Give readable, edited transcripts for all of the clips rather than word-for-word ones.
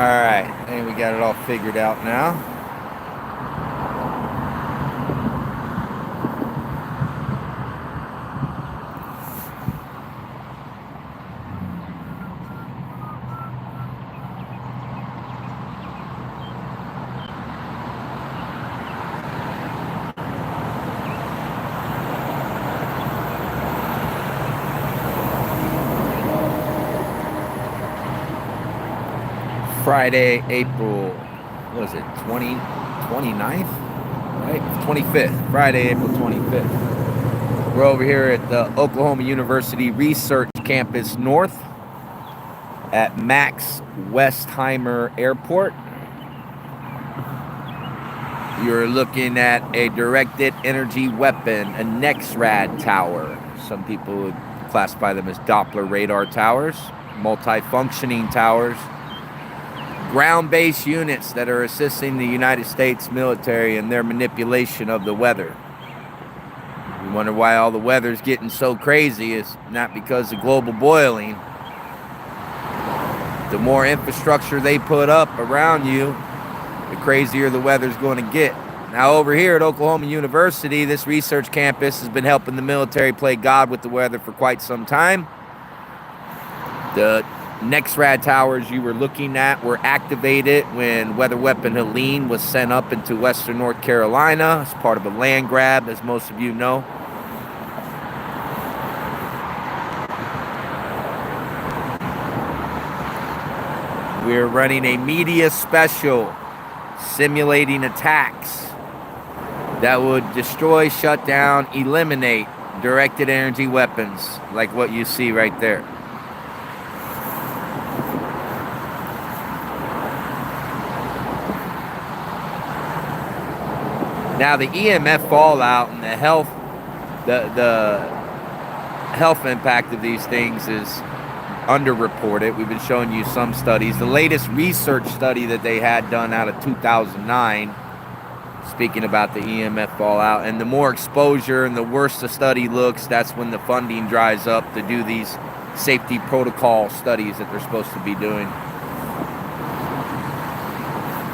right, I think we got it all figured out now. Friday, April, what is it, 29th? Right? 25th. Friday, April 25th. We're over here at the Oklahoma University Research Campus North at Max Westheimer Airport. You're looking at a directed energy weapon, a NEXRAD tower. Some people would classify them as Doppler radar towers, multifunctioning towers, ground-based units that are assisting the United States military in their manipulation of the weather. You wonder why all the weather's getting so crazy. It's not because of global boiling. The more infrastructure they put up around you, the crazier the weather's going to get. Now over here at Oklahoma University, this research campus has been helping the military play God with the weather for quite some time. The NEXRAD towers you were looking at were activated when Weather Weapon Helene was sent up into western North Carolina as part of a land grab, as most of you know. We're running a media special simulating attacks that would destroy, shut down, eliminate directed energy weapons like what you see right there. Now the EMF fallout and the health impact of these things is underreported. We've been showing you some studies. The latest research study that they had done out of 2009, speaking about the EMF fallout, and the more exposure and the worse the study looks, that's when the funding dries up to do these safety protocol studies that they're supposed to be doing.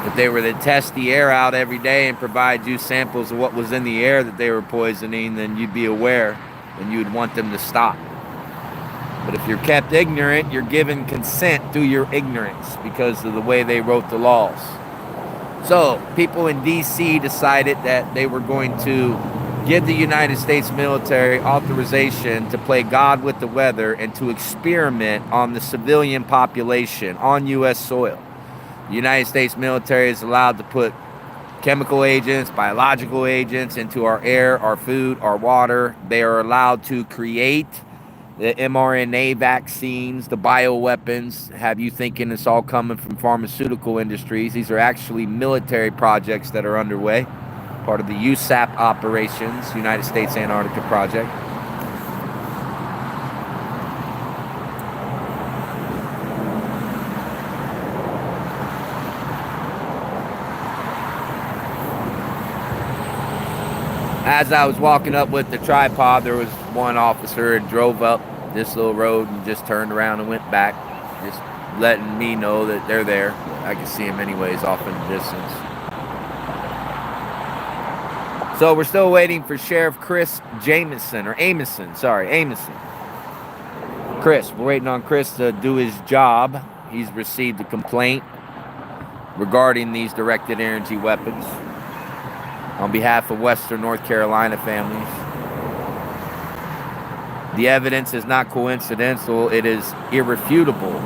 If they were to test the air out every day and provide you samples of what was in the air that they were poisoning, then you'd be aware and you'd want them to stop. But if you're kept ignorant, you're given consent through your ignorance because of the way they wrote the laws. So people in D.C. decided that they were going to give the United States military authorization to play God with the weather and to experiment on the civilian population on U.S. soil. The United States military is allowed to put chemical agents, biological agents into our air, our food, our water. They are allowed to create the mRNA vaccines, the bioweapons, have you thinking it's all coming from pharmaceutical industries. These are actually military projects that are underway, part of the USAP operations, United States Antarctica Project. As I was walking up with the tripod, there was one officer who drove up this little road and just turned around and went back, just letting me know that they're there. I can see them anyways off in the distance. So we're still waiting for Sheriff Chris Amason. Chris, we're waiting on Chris to do his job. He's received a complaint regarding these directed energy weapons on behalf of Western North Carolina families. The evidence is not coincidental, it is irrefutable.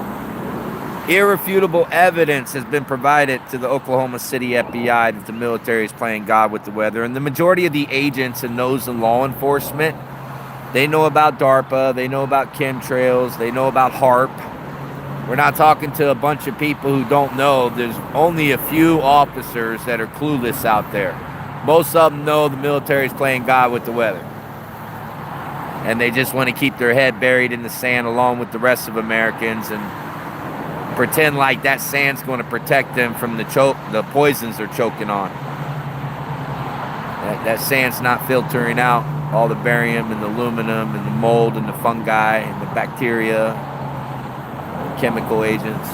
Irrefutable evidence has been provided to the Oklahoma City FBI that the military is playing God with the weather. And the majority of the agents and those in law enforcement, they know about DARPA, they know about chemtrails, they know about HARP. We're not talking to a bunch of people who don't know. There's only a few officers that are clueless out there. Most of them know the military is playing God with the weather. And they just want to keep their head buried in the sand along with the rest of Americans and pretend like that sand's going to protect them from the poisons they're choking on. That sand's not filtering out all the barium and the aluminum and the mold and the fungi and the bacteria, and chemical agents.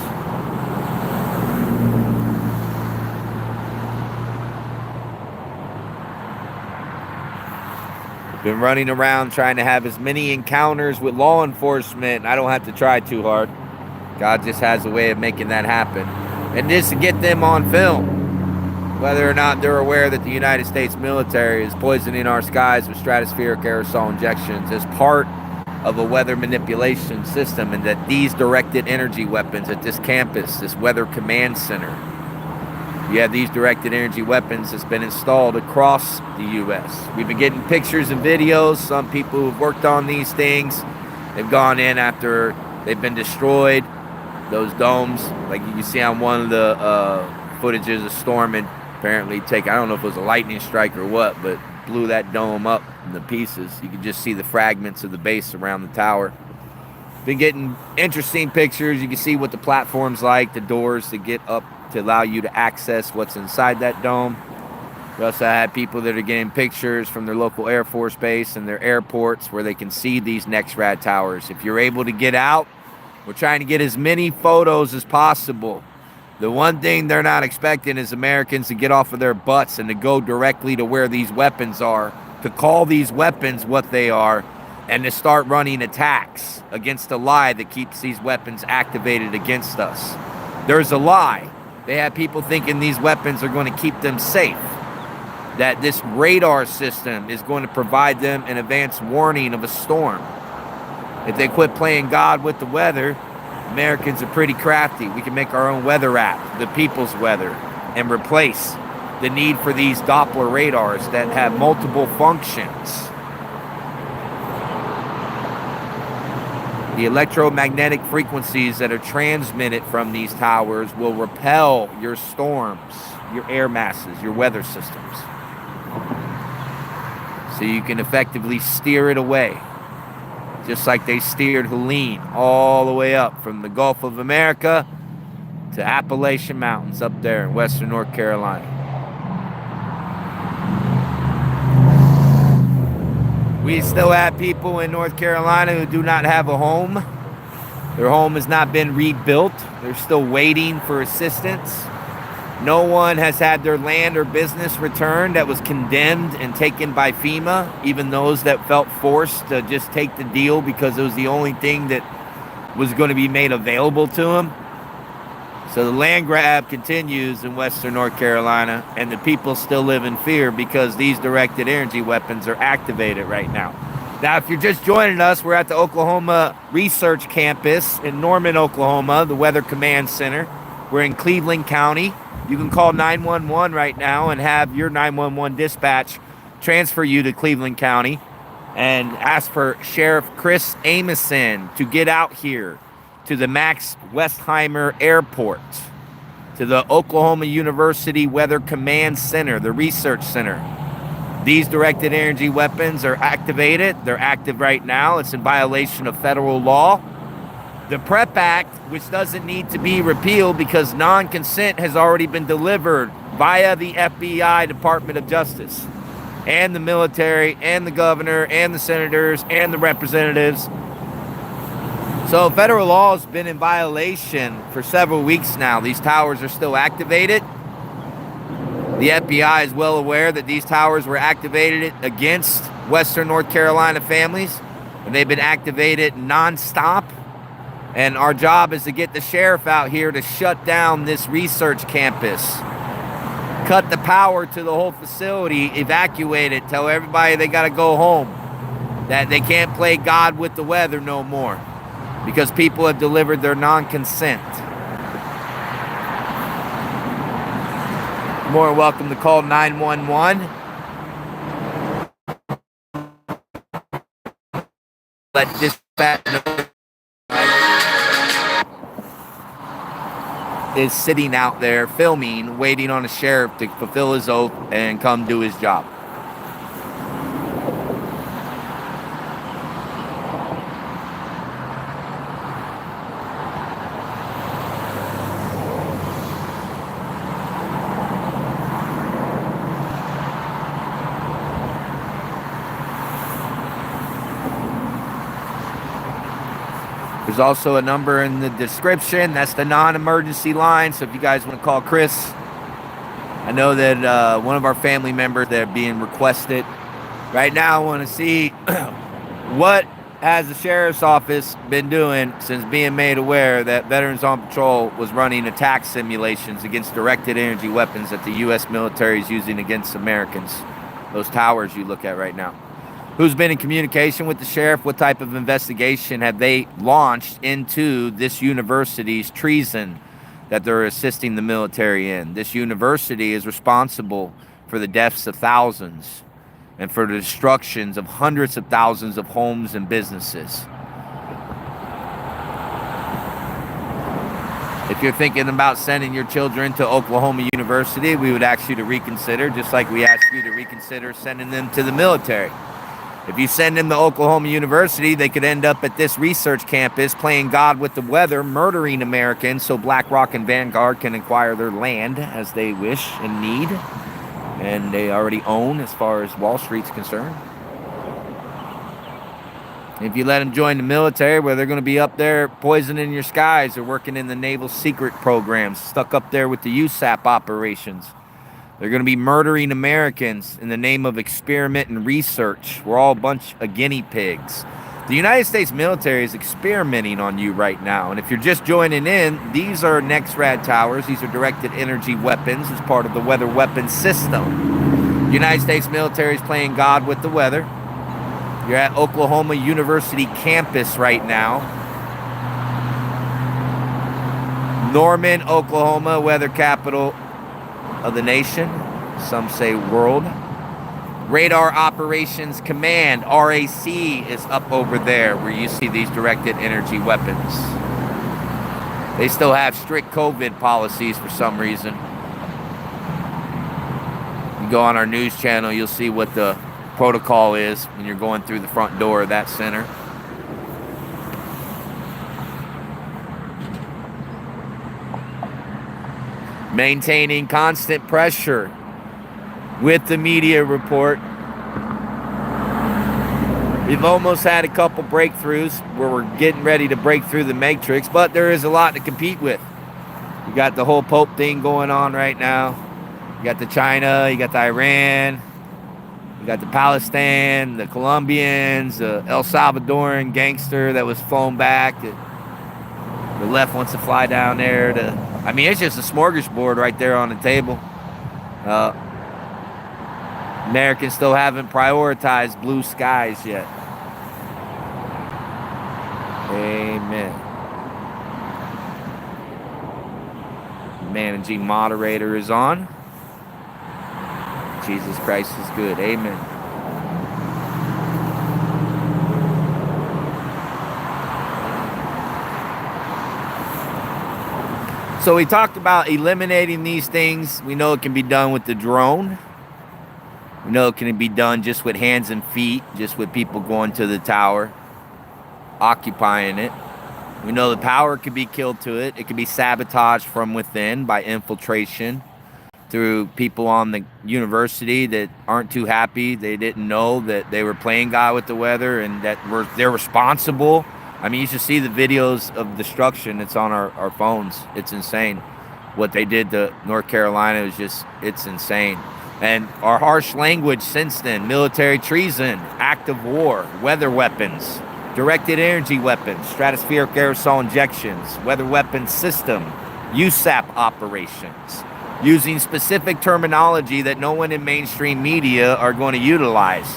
Been running around trying to have as many encounters with law enforcement. I don't have to try too hard. God just has a way of making that happen. And just to get them on film, whether or not they're aware that the United States military is poisoning our skies with stratospheric aerosol injections as part of a weather manipulation system, and that these directed energy weapons at this campus, this weather command center, you have these directed energy weapons that's been installed across the U.S. We've been getting pictures and videos. Some people who've worked on these things, they've gone in after they've been destroyed. Those domes, like you can see on one of the footages, a storm and apparently I don't know if it was a lightning strike or what, but blew that dome up into pieces. You can just see the fragments of the base around the tower. Been getting interesting pictures. You can see what the platform's like, the doors to get up to allow you to access what's inside that dome. We also had people that are getting pictures from their local Air Force base and their airports where they can see these NEXRAD towers. If you're able to get out, we're trying to get as many photos as possible. The one thing they're not expecting is Americans to get off of their butts and to go directly to where these weapons are, to call these weapons what they are, and to start running attacks against a lie that keeps these weapons activated against us. There's a lie. They have people thinking these weapons are going to keep them safe, that this radar system is going to provide them an advance warning of a storm. If they quit playing God with the weather, Americans are pretty crafty. We can make our own weather app, the people's weather, and replace the need for these Doppler radars that have multiple functions. The electromagnetic frequencies that are transmitted from these towers will repel your storms, your air masses, your weather systems. So you can effectively steer it away. Just like they steered Helene all the way up from the Gulf of America to Appalachian Mountains up there in western North Carolina. We still have people in North Carolina who do not have a home. Their home has not been rebuilt. They're still waiting for assistance. No one has had their land or business returned that was condemned and taken by FEMA, even those that felt forced to just take the deal because it was the only thing that was going to be made available to them. So the land grab continues in western North Carolina, and the people still live in fear because these directed energy weapons are activated right now. Now, if you're just joining us, we're at the Oklahoma Research Campus in Norman, Oklahoma, the Weather Command Center. We're in Cleveland County. You can call 911 right now and have your 911 dispatch transfer you to Cleveland County and ask for Sheriff Chris Amason to get out here to the Max Westheimer Airport, to the Oklahoma University Weather Command Center, the Research Center. These directed energy weapons are activated. They're active right now. It's in violation of federal law. The PrEP Act, which doesn't need to be repealed because non-consent has already been delivered via the FBI, Department of Justice, and the military, and the governor, and the senators, and the representatives. So federal law has been in violation for several weeks now. These towers are still activated. The FBI is well aware that these towers were activated against western North Carolina families, and they've been activated nonstop. And our job is to get the sheriff out here to shut down this research campus, cut the power to the whole facility, evacuate it, tell everybody they got to go home, that they can't play God with the weather no more because people have delivered their non-consent. You're more welcome to call 911. Let dispatch know is sitting out there filming, waiting on a sheriff to fulfill his oath and come do his job. There's also a number in the description. That's the non-emergency line. So if you guys want to call Chris, I know that one of our family members that are being requested Right now, I want to see what has the sheriff's office been doing since being made aware that Veterans on Patrol was running attack simulations against directed energy weapons that the U.S. military is using against Americans. Those towers you look at right now. Who's been in communication with the sheriff? What type of investigation have they launched into this university's treason that they're assisting the military in? This university is responsible for the deaths of thousands and for the destructions of hundreds of thousands of homes and businesses. If you're thinking about sending your children to Oklahoma University, we would ask you to reconsider, just like we asked you to reconsider sending them to the military. If you send them to Oklahoma University, they could end up at this research campus playing God with the weather, murdering Americans so BlackRock and Vanguard can acquire their land as they wish and need. And they already own as far as Wall Street's concerned. If you let them join the military, where they're going to be up there poisoning your skies or working in the naval secret programs, stuck up there with the USAP operations. They're going to be murdering Americans in the name of experiment and research. We're all a bunch of guinea pigs. The United States military is experimenting on you right now. And if you're just joining in, these are NEXRAD towers. These are directed energy weapons as part of the weather weapons system. The United States military is playing God with the weather. You're at Oklahoma University campus right now. Norman, Oklahoma, weather capital of the nation, some say world. Radar Operations Command, RAC, is up over there where you see these directed energy weapons. They still have strict COVID policies for some reason. You go on our news channel, you'll see what the protocol is when you're going through the front door of that center. Maintaining constant pressure with the media report. We've almost had a couple breakthroughs where we're getting ready to break through the matrix, but there is a lot to compete with. You got the whole Pope thing going on right now. You got the China, you got the Iran, you got the Palestine, the Colombians, the El Salvadoran gangster that was flown back. The left wants to fly down there I mean, it's just a smorgasbord right there on the table. Americans still haven't prioritized blue skies yet. Amen. Managing moderator is on. Jesus Christ is good. Amen. So we talked about eliminating these things. We know it can be done with the drone. We know it can be done just with hands and feet, just with people going to the tower, occupying it. We know the power could be killed to it. It could be sabotaged from within by infiltration through people on the university that aren't too happy. They didn't know that they were playing God with the weather and that they're responsible. I mean, you should see the videos of destruction. It's on our phones. It's insane. What they did to North Carolina is it's insane. And our harsh language since then, military treason, act of war, weather weapons, directed energy weapons, stratospheric aerosol injections, weather weapons system, USAP operations, using specific terminology that no one in mainstream media are going to utilize.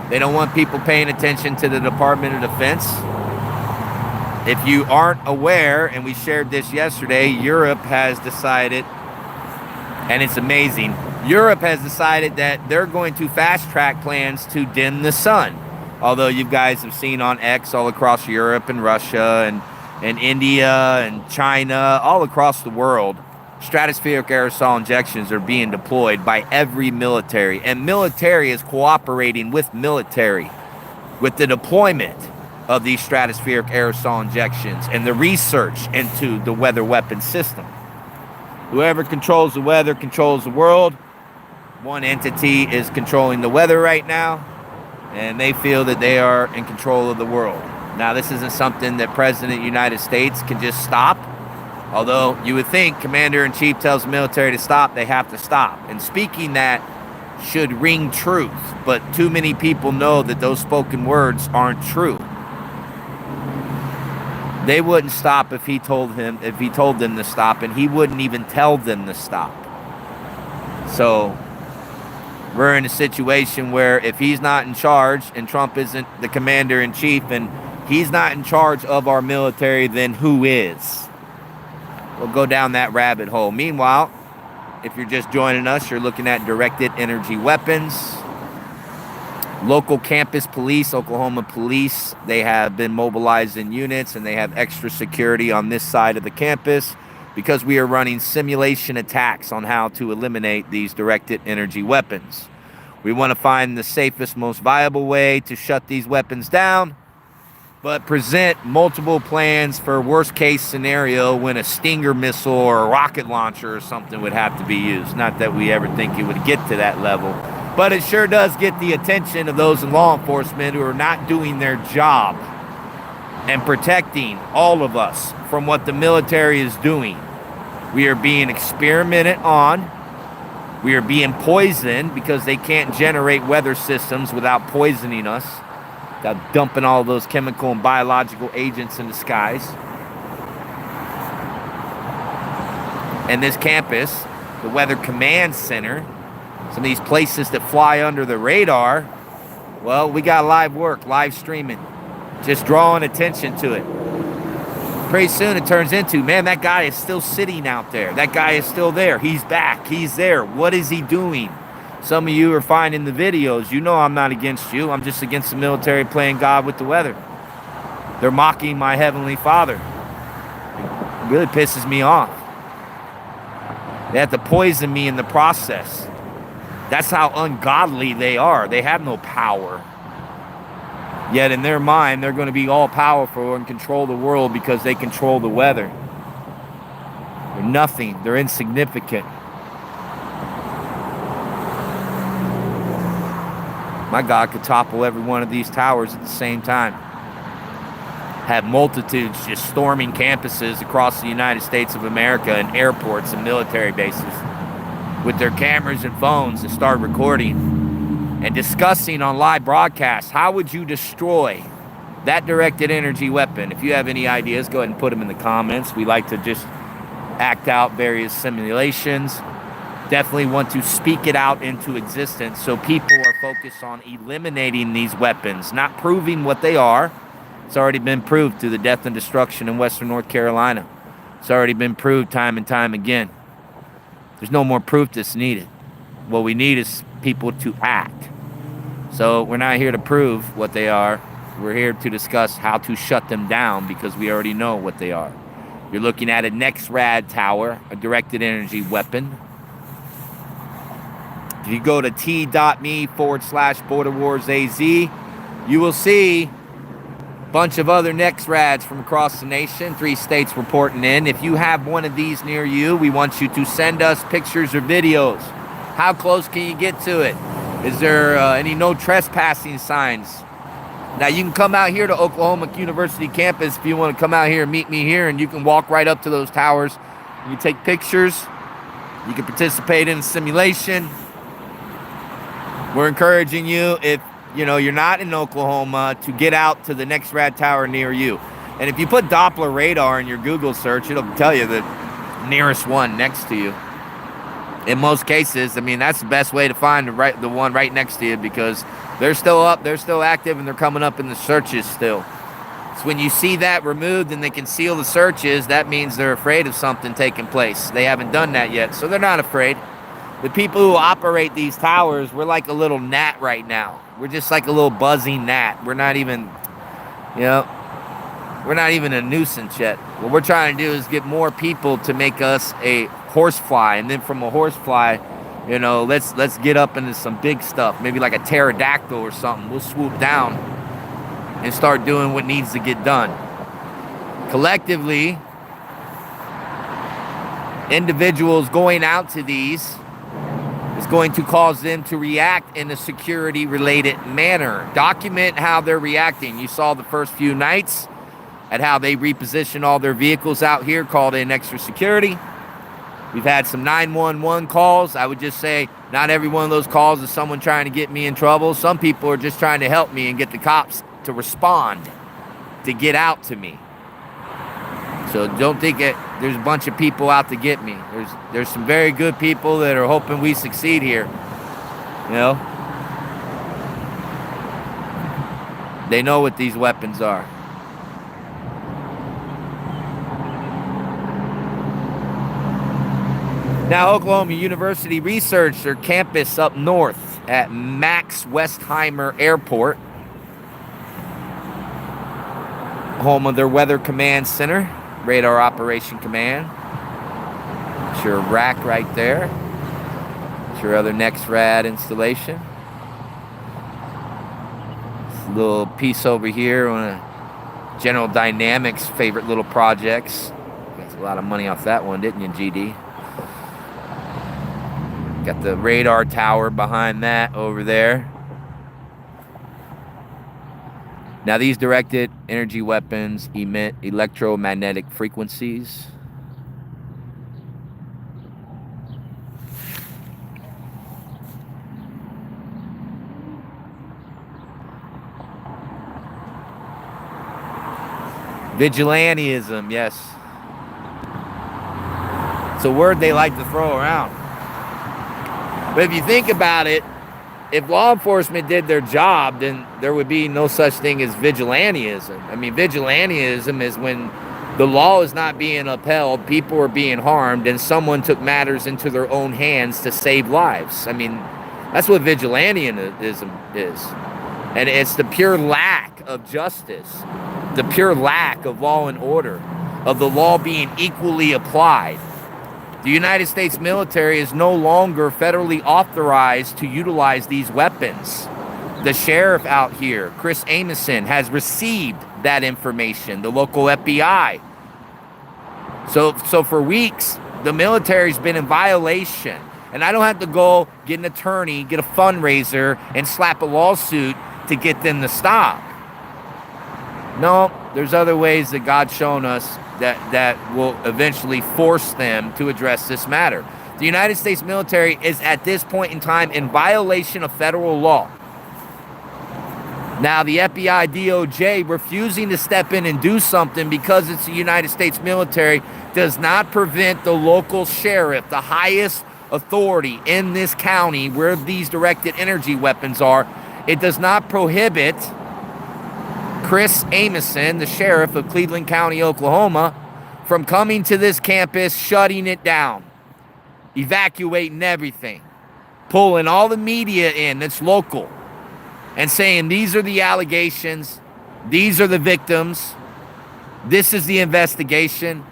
They don't want people paying attention to the Department of Defense. If you aren't aware, and we shared this yesterday, Europe has decided, and it's amazing, Europe has decided that they're going to fast-track plans to dim the sun. Although you guys have seen on X all across Europe and Russia and India and China, all across the world, stratospheric aerosol injections are being deployed by every military. And military is cooperating with military with the deployment of these stratospheric aerosol injections and the research into the weather weapon system. Whoever controls the weather controls the world. One entity is controlling the weather right now, and they feel that they are in control of the world. Now, this isn't something that President of the United States can just stop. Although you would think Commander-in-Chief tells the military to stop, they have to stop. And speaking that should ring truth, but too many people know that those spoken words aren't true. They wouldn't stop if he told them to stop, and he wouldn't even tell them to stop. So we're in a situation where if he's not in charge and Trump isn't the commander-in-chief and he's not in charge of our military, then who is? We'll go down that rabbit hole. Meanwhile, if you're just joining us, you're looking at directed energy weapons. Local campus police, Oklahoma police, they have been mobilized in units and they have extra security on this side of the campus because we are running simulation attacks on how to eliminate these directed energy weapons. We want to find the safest, most viable way to shut these weapons down, but present multiple plans for worst case scenario when a Stinger missile or a rocket launcher or something would have to be used. Not that we ever think it would get to that level, but it sure does get the attention of those in law enforcement who are not doing their job and protecting all of us from what the military is doing. We are being experimented on. We are being poisoned because they can't generate weather systems without poisoning us, without dumping all those chemical and biological agents in the skies. And this campus, the Weather Command Center, some of these places that fly under the radar, well, we got live work, live streaming, just drawing attention to it. Pretty soon it turns into, man, that guy is still sitting out there. That guy is still there. He's back. He's there. What is he doing? Some of you are finding the videos. You know I'm not against you. I'm just against the military playing God with the weather. They're mocking my Heavenly Father. It really pisses me off. They have to poison me in the process. That's how ungodly they are. They have no power. Yet in their mind, they're going to be all powerful and control the world because they control the weather. They're nothing. They're insignificant. My God could topple every one of these towers at the same time. Have multitudes just storming campuses across the United States of America and airports and military bases with their cameras and phones and start recording and discussing on live broadcasts, how would you destroy that directed energy weapon? If you have any ideas, go ahead and put them in the comments. We like to just act out various simulations. Definitely want to speak it out into existence so people are focused on eliminating these weapons, not proving what they are. It's already been proved through the death and destruction in Western North Carolina. It's already been proved time and time again. There's no more proof that's needed. What we need is people to act. So we're not here to prove what they are. We're here to discuss how to shut them down because we already know what they are. You're looking at a NEXRAD tower, a directed energy weapon. If you go to t.me/BorderWarsAZ, you will see a bunch of other NEXRADs from across the nation, 3 states reporting in. If you have one of these near you, we want you to send us pictures or videos. How close can you get to it? Is there any no trespassing signs? Now, you can come out here to Oklahoma University campus if you want to come out here and meet me here, and you can walk right up to those towers. You can take pictures. You can participate in a simulation. We're encouraging you, if you're not in Oklahoma, to get out to the NEXRAD tower near you. And if you put Doppler radar in your Google search, it'll tell you the nearest one next to you. In most cases, I mean, that's the best way to find the one right next to you because they're still up, they're still active, and they're coming up in the searches still. So when you see that removed and they can seal the searches, that means they're afraid of something taking place. They haven't done that yet, so they're not afraid. The people who operate these towers, we're like a little gnat right now. We're just like a little buzzing gnat. We're not even, we're not even a nuisance yet. What we're trying to do is get more people to make us a horsefly, and then from a horsefly, let's get up into some big stuff, maybe like a pterodactyl or something. We'll swoop down and start doing what needs to get done. Collectively, individuals going out to these is going to cause them to react in a security-related manner. Document how they're reacting. You saw the first few nights at how they reposition all their vehicles out here, called in extra security. We've had some 911 calls. I would just say not every one of those calls is someone trying to get me in trouble. Some people are just trying to help me and get the cops to respond, to get out to me. So don't think there's a bunch of people out to get me. There's some very good people that are hoping we succeed here. You know? They know what these weapons are. Now, Oklahoma University researched their campus up north at Max Westheimer Airport, home of their Weather Command Center, Radar Operation Command. It's your rack right there. It's your other NexRad installation. This little piece over here, one of General Dynamics' favorite little projects. Got a lot of money off that one, didn't you, GD? Got the radar tower behind that over there. Now, these directed energy weapons emit electromagnetic frequencies. Vigilantism, yes. It's a word they like to throw around. But if you think about it, if law enforcement did their job, then there would be no such thing as vigilantism. I mean, vigilantism is when the law is not being upheld, people are being harmed, and someone took matters into their own hands to save lives. I mean, that's what vigilantism is. And it's the pure lack of justice, the pure lack of law and order, of the law being equally applied. The United States military is no longer federally authorized to utilize these weapons. The sheriff out here, Chris Amason, has received that information, the local FBI. So for weeks, the military's been in violation. And I don't have to go get an attorney, get a fundraiser, and slap a lawsuit to get them to stop. No, there's other ways that God's shown us that will eventually force them to address this matter. The United States military is at this point in time in violation of federal law. Now, the FBI, DOJ refusing to step in and do something because it's the United States military does not prevent the local sheriff, the highest authority in this county where these directed energy weapons are, it does not prohibit Chris Amason, the sheriff of Cleveland County, Oklahoma, from coming to this campus, shutting it down, evacuating everything, pulling all the media in that's local, and saying these are the allegations, these are the victims, this is the investigation,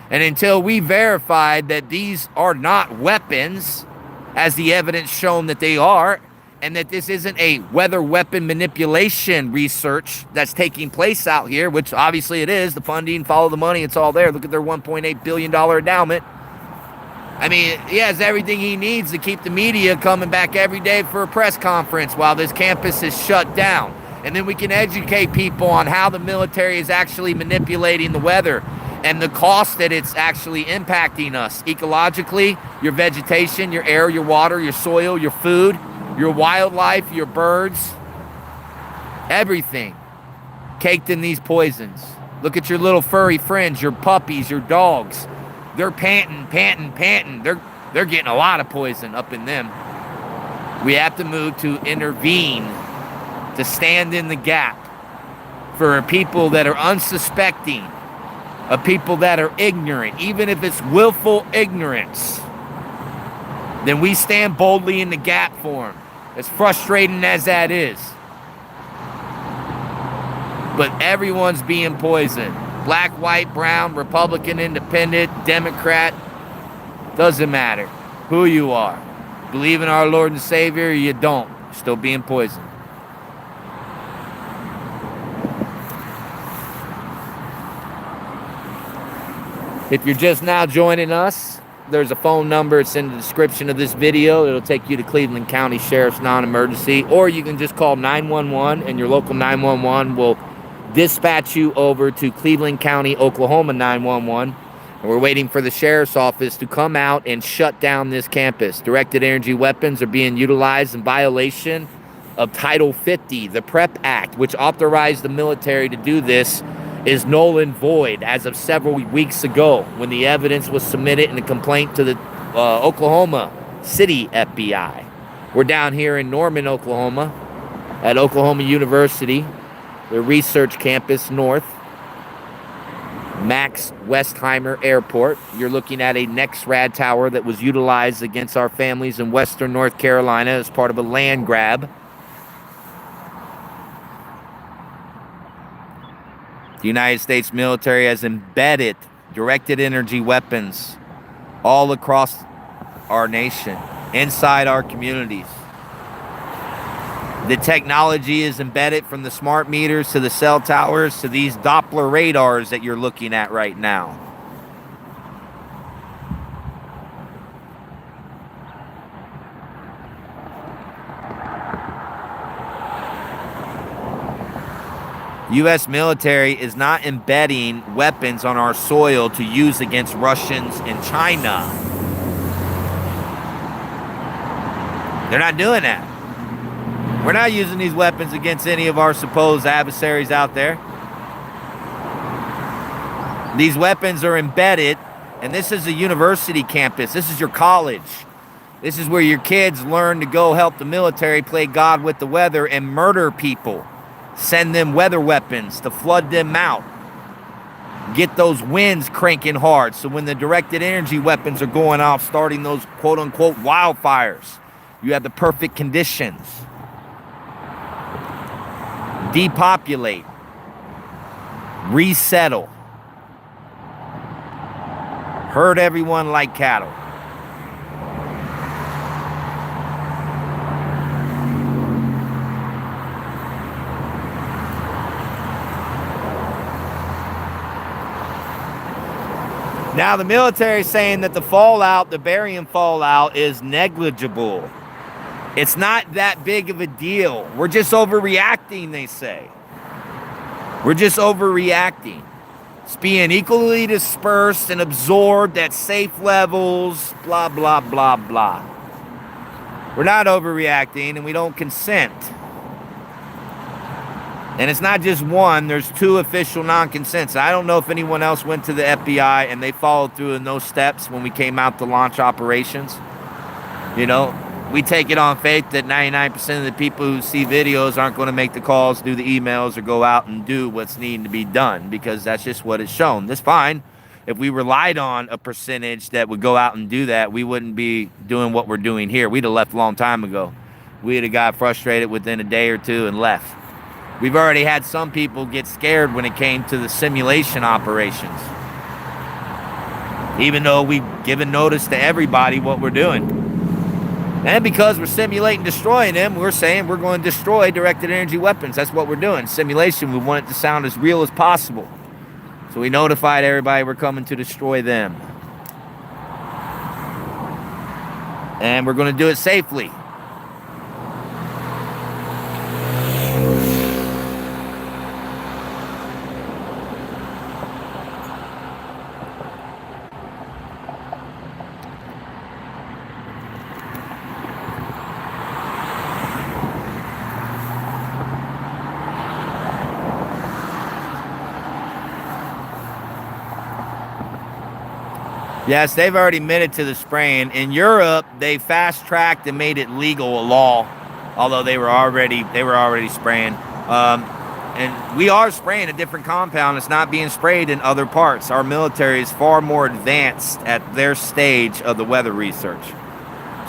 and until we verified that these are not weapons, as the evidence shown that they are, and that this isn't a weather weapon manipulation research that's taking place out here, which obviously it is. The funding, follow the money, it's all there. Look at their $1.8 billion endowment. I mean, he has everything he needs to keep the media coming back every day for a press conference while this campus is shut down. And then we can educate people on how the military is actually manipulating the weather and the cost that it's actually impacting us ecologically, your vegetation, your air, your water, your soil, your food, your wildlife, your birds, everything caked in these poisons. Look at your little furry friends, your puppies, your dogs. They're panting. They're getting a lot of poison up in them. We have to move to intervene, to stand in the gap for people that are unsuspecting, of people that are ignorant, even if it's willful ignorance. Then we stand boldly in the gap for them. As frustrating as that is. But everyone's being poisoned. Black, white, brown, Republican, Independent, Democrat. Doesn't matter who you are. Believe in our Lord and Savior, or you don't. You're still being poisoned. If you're just now joining us, there's a phone number. It's in the description of this video. It'll take you to Cleveland County Sheriff's non-emergency, or you can just call 911 and your local 911 will dispatch you over to Cleveland County, Oklahoma 911. We're waiting for the sheriff's office to come out and shut down this campus. Directed energy weapons are being utilized in violation of Title 50, the PrEP Act, which authorized the military to do this, is null and void as of several weeks ago when the evidence was submitted in a complaint to the Oklahoma City FBI. We're down here in Norman, Oklahoma, at Oklahoma University, the research campus north. Max Westheimer Airport. You're looking at a NEXRAD tower that was utilized against our families in western North Carolina as part of a land grab. The United States military has embedded directed energy weapons all across our nation, inside our communities. The technology is embedded from the smart meters to the cell towers to these Doppler radars that you're looking at right now. U.S. military is not embedding weapons on our soil to use against Russians and China. They're not doing that. We're not using these weapons against any of our supposed adversaries out there. These weapons are embedded, and this is a university campus. This is your college. This is where your kids learn to go help the military play God with the weather and murder people. Send them weather weapons to flood them out. Get those winds cranking hard so when the directed energy weapons are going off, starting those quote-unquote wildfires, you have the perfect conditions. Depopulate, resettle, herd everyone like cattle. Now the military is saying that the fallout, the barium fallout, is negligible. It's not that big of a deal. We're just overreacting, they say. We're just overreacting. It's being equally dispersed and absorbed at safe levels, blah, blah, blah, blah. We're not overreacting, and we don't consent. And it's not just one. There's two official non-consents. I don't know if anyone else went to the FBI and they followed through in those steps when we came out to launch operations. You know, we take it on faith that 99% of the people who see videos aren't going to make the calls, do the emails, or go out and do what's needing to be done, because that's just what is shown. That's fine. If we relied on a percentage that would go out and do that, we wouldn't be doing what we're doing here. We'd have left a long time ago. We'd have got frustrated within a day or two and left. We've already had some people get scared when it came to the simulation operations, even though we've given notice to everybody what we're doing. And because we're simulating destroying them, we're saying we're going to destroy directed energy weapons. That's what we're doing. Simulation, we want it to sound as real as possible. So we notified everybody we're coming to destroy them. And we're going to do it safely. Yes, they've already admitted to the spraying. In Europe, they fast-tracked and made it legal, a law, although they were already spraying. And we are spraying a different compound. It's not being sprayed in other parts. Our military is far more advanced at their stage of the weather research.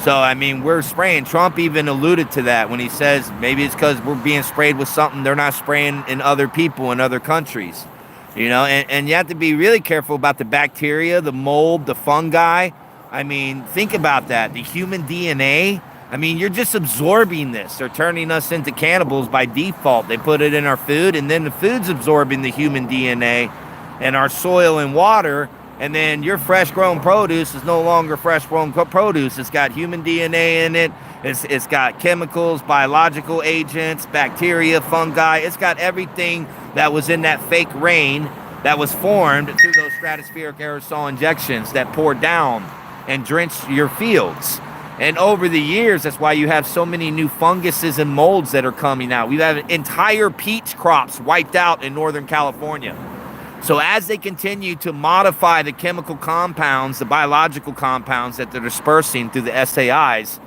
So, I mean, we're spraying. Trump even alluded to that when he says maybe it's because we're being sprayed with something they're not spraying in other people in other countries. You know, and you have to be really careful about the bacteria, the mold, the fungi. I mean, think about that. The human DNA. I mean, you're just absorbing this. They're turning us into cannibals by default. They put it in our food, and then the food's absorbing the human DNA and our soil and water. And then your fresh-grown produce is no longer fresh-grown produce. It's got human DNA in it. It's got chemicals, biological agents, bacteria, fungi. It's got everything that was in that fake rain that was formed through those stratospheric aerosol injections that poured down and drenched your fields. And over the years, that's why you have so many new funguses and molds that are coming out. We have entire peach crops wiped out in Northern California. So as they continue to modify the chemical compounds, the biological compounds that they're dispersing through the SAIs,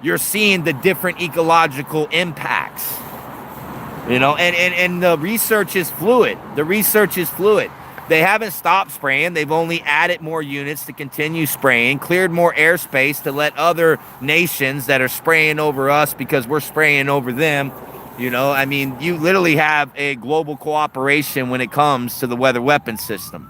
you're seeing the different ecological impacts. And the research is fluid. They haven't stopped spraying. They've only added more units to continue spraying, cleared more airspace to let other nations that are spraying over us because we're spraying over them. You literally have a global cooperation when it comes to the weather weapons system.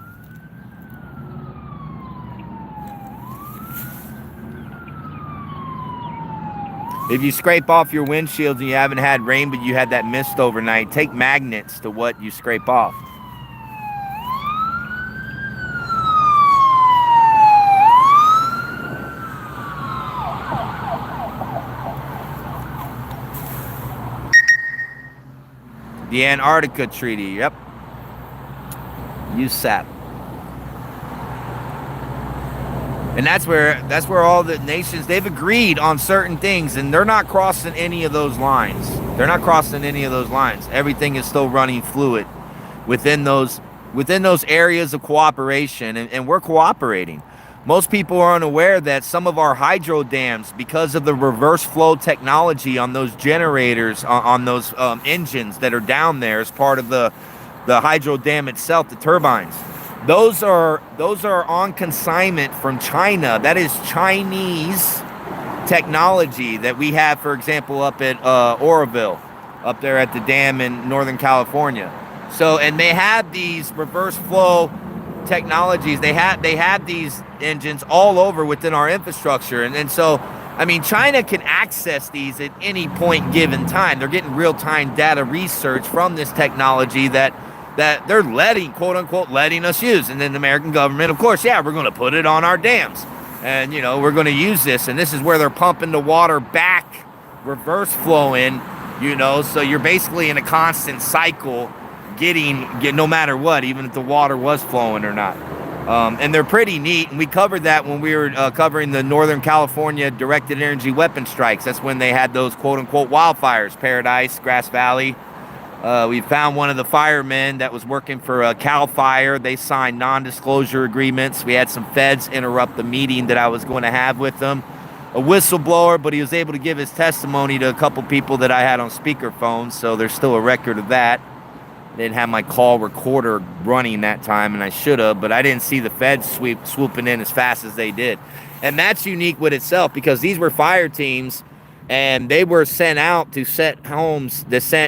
If you scrape off your windshields and you haven't had rain, but you had that mist overnight, take magnets to what you scrape off. The Antarctica Treaty, yep. USAP. And that's where all the nations, they've agreed on certain things, and they're not crossing any of those lines. Everything is still running fluid within those areas of cooperation, and we're cooperating. Most people are unaware that some of our hydro dams, because of the reverse flow technology on those generators, on those engines that are down there as part of the hydro dam itself, the turbines, those are on consignment from China. That is Chinese technology that we have, for example, up at Oroville, up there at the dam in Northern California. So, and they have these reverse flow technologies. They have these engines all over within our infrastructure, and so China can access these at any point given time. They're getting real-time data research from this technology that they're letting, quote unquote, letting us use. And then the American government, of course, we're going to put it on our dams, and we're going to use this, and this is where they're pumping the water back, reverse flowing, so you're basically in a constant cycle, getting no matter what, even if the water was flowing or not. And they're pretty neat, and we covered that when we were covering the Northern California directed energy weapon strikes. That's when they had those quote-unquote wildfires, Paradise, Grass Valley. We found one of the firemen that was working for CAL FIRE. They signed non-disclosure agreements. We had some feds interrupt the meeting that I was going to have with them. A whistleblower, but he was able to give his testimony to a couple people that I had on speakerphone, so there's still a record of that. Didn't have my call recorder running that time, and I should have, but I didn't see the feds swooping in as fast as they did. And that's unique with itself, because these were fire teams, and they were sent out to set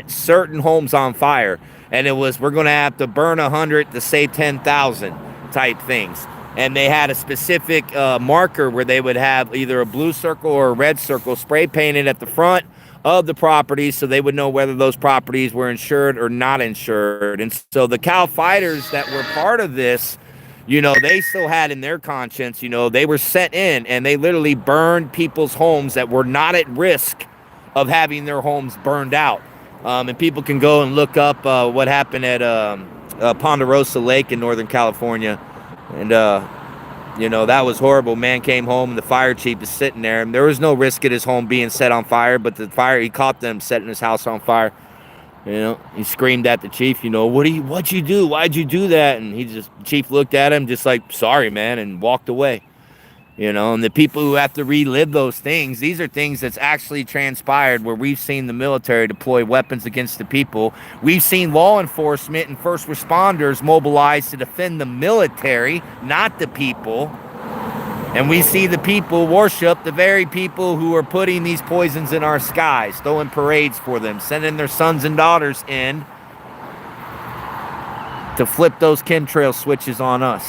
certain homes on fire. And it was, we're going to have to burn 100 to save 10,000 type things. And they had a specific marker where they would have either a blue circle or a red circle spray painted at the front of the properties, so they would know whether those properties were insured or not insured. And so the CAL fighters that were part of this, they still had in their conscience, they were sent in and they literally burned people's homes that were not at risk of having their homes burned out. And people can go and look up what happened at Ponderosa Lake in Northern California. And that was horrible. Man came home and the fire chief is sitting there, and there was no risk at his home being set on fire, but he caught them setting his house on fire. He screamed at the chief, what'd you do? Why'd you do that? And the chief looked at him just like, sorry, man, and walked away. And the people who have to relive those things, these are things that's actually transpired where we've seen the military deploy weapons against the people. We've seen law enforcement and first responders mobilized to defend the military, not the people. And we see the people worship the very people who are putting these poisons in our skies, throwing parades for them, sending their sons and daughters in to flip those chemtrail switches on us,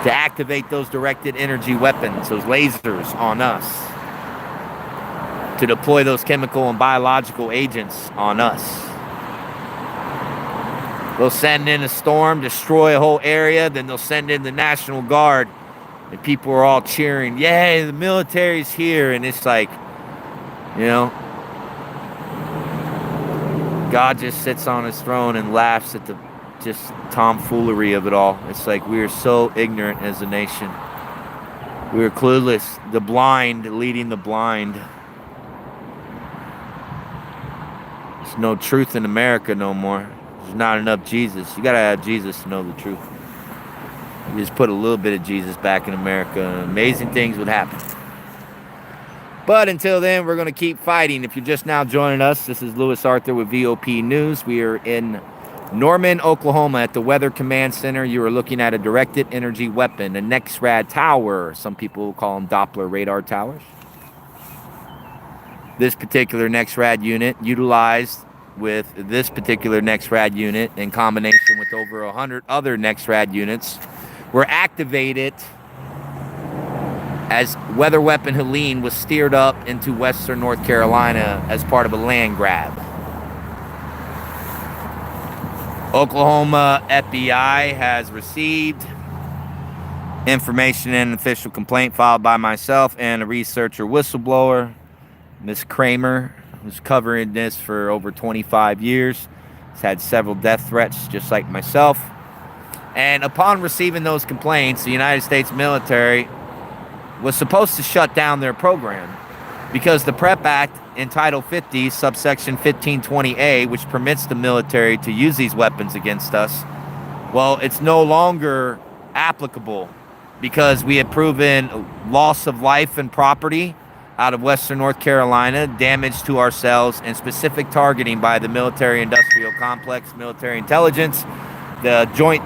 to activate those directed energy weapons, those lasers on us, to deploy those chemical and biological agents on us. They'll send in a storm, destroy a whole area, then they'll send in the National Guard, and people are all cheering, yay, the military's here. And it's like, God just sits on his throne and laughs at the just tomfoolery of it all. It's like we are so ignorant as a nation. We are clueless. The blind leading the blind. There's no truth in America no more. There's not enough Jesus. You gotta have Jesus to know the truth. You just put a little bit of Jesus back in America, and amazing things would happen. But until then, we're going to keep fighting. If you're just now joining us, this is Lewis Arthur with VOP News. We are in Norman, Oklahoma at the Weather Command Center. You are looking at a directed energy weapon, a NEXRAD tower. Some people call them Doppler radar towers. This particular NEXRAD unit, utilized with this particular NEXRAD unit in combination with over 100 other NEXRAD units, were activated as weather weapon Helene was steered up into western North Carolina as part of a land grab. Oklahoma FBI has received information and an official complaint filed by myself and a researcher whistleblower, Ms. Kramer, who's covering this for over 25 years. He's had several death threats, just like myself. And upon receiving those complaints, the United States military was supposed to shut down their program because the PrEP Act in Title 50, subsection 1520A, which permits the military to use these weapons against us, well, it's no longer applicable because we had proven loss of life and property out of western North Carolina, damage to ourselves, and specific targeting by the military-industrial complex, military intelligence, the Joint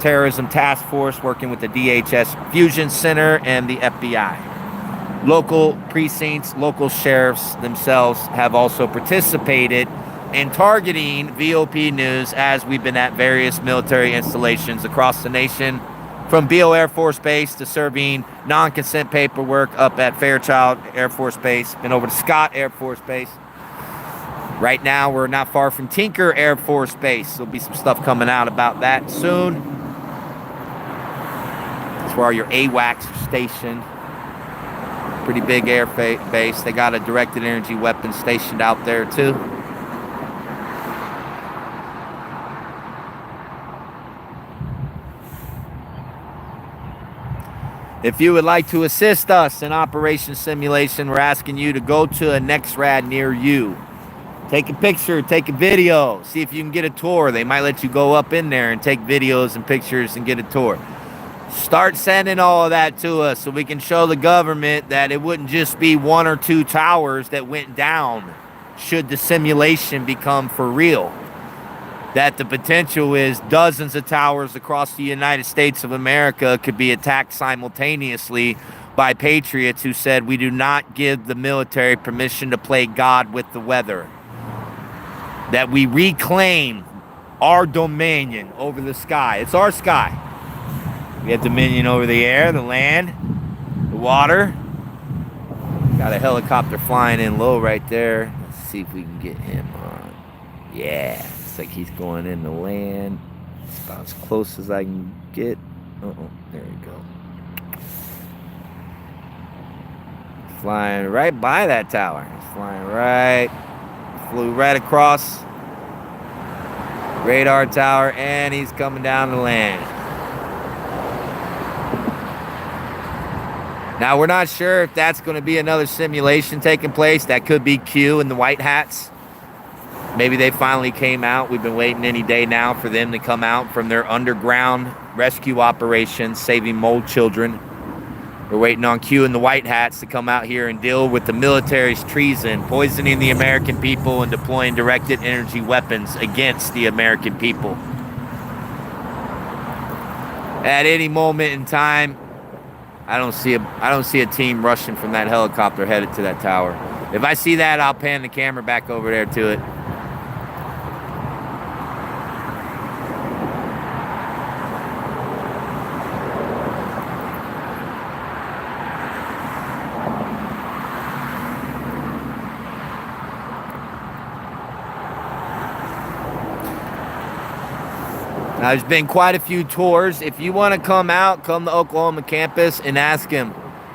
Terrorism Task Force working with the DHS Fusion Center, and the FBI. Local precincts, local sheriffs themselves have also participated in targeting VOP News as we've been at various military installations across the nation, from Beale Air Force Base to serving non-consent paperwork up at Fairchild Air Force Base, and over to Scott Air Force Base. Right now, we're not far from Tinker Air Force Base. There'll be some stuff coming out about that soon. That's where your AWACS are stationed. Pretty big air base. They got a directed energy weapon stationed out there, too. If you would like to assist us in Operation Simulation, we're asking you to go to a NEXRAD near you. Take a picture, take a video, see if you can get a tour. They might let you go up in there and take videos and pictures and get a tour. Start sending all of that to us so we can show the government that it wouldn't just be one or two towers that went down should the simulation become for real. That the potential is dozens of towers across the United States of America could be attacked simultaneously by patriots who said we do not give the military permission to play God with the weather. That we reclaim our dominion over the sky. It's our sky. We have dominion over the air, the land, the water. Got a helicopter flying in low right there. Let's see if we can get him on. Yeah, looks like he's going in the land. It's about as close as I can get. Uh-oh, there we go. Flying right by that tower. He's flying right. Flew right across radar tower, and he's coming down the land. Now, we're not sure if that's going to be another simulation taking place. That could be Q and the White Hats. Maybe they finally came out. We've been waiting any day now for them to come out from their underground rescue operations, saving mole children. We're waiting on Q and the White Hats to come out here and deal with the military's treason, poisoning the American people and deploying directed energy weapons against the American people. At any moment in time, I don't see a team rushing from that helicopter headed to that tower. If I see that, I'll pan the camera back over there to it. Now, there's been quite a few tours. If you want to come out, come to Oklahoma campus and ask him.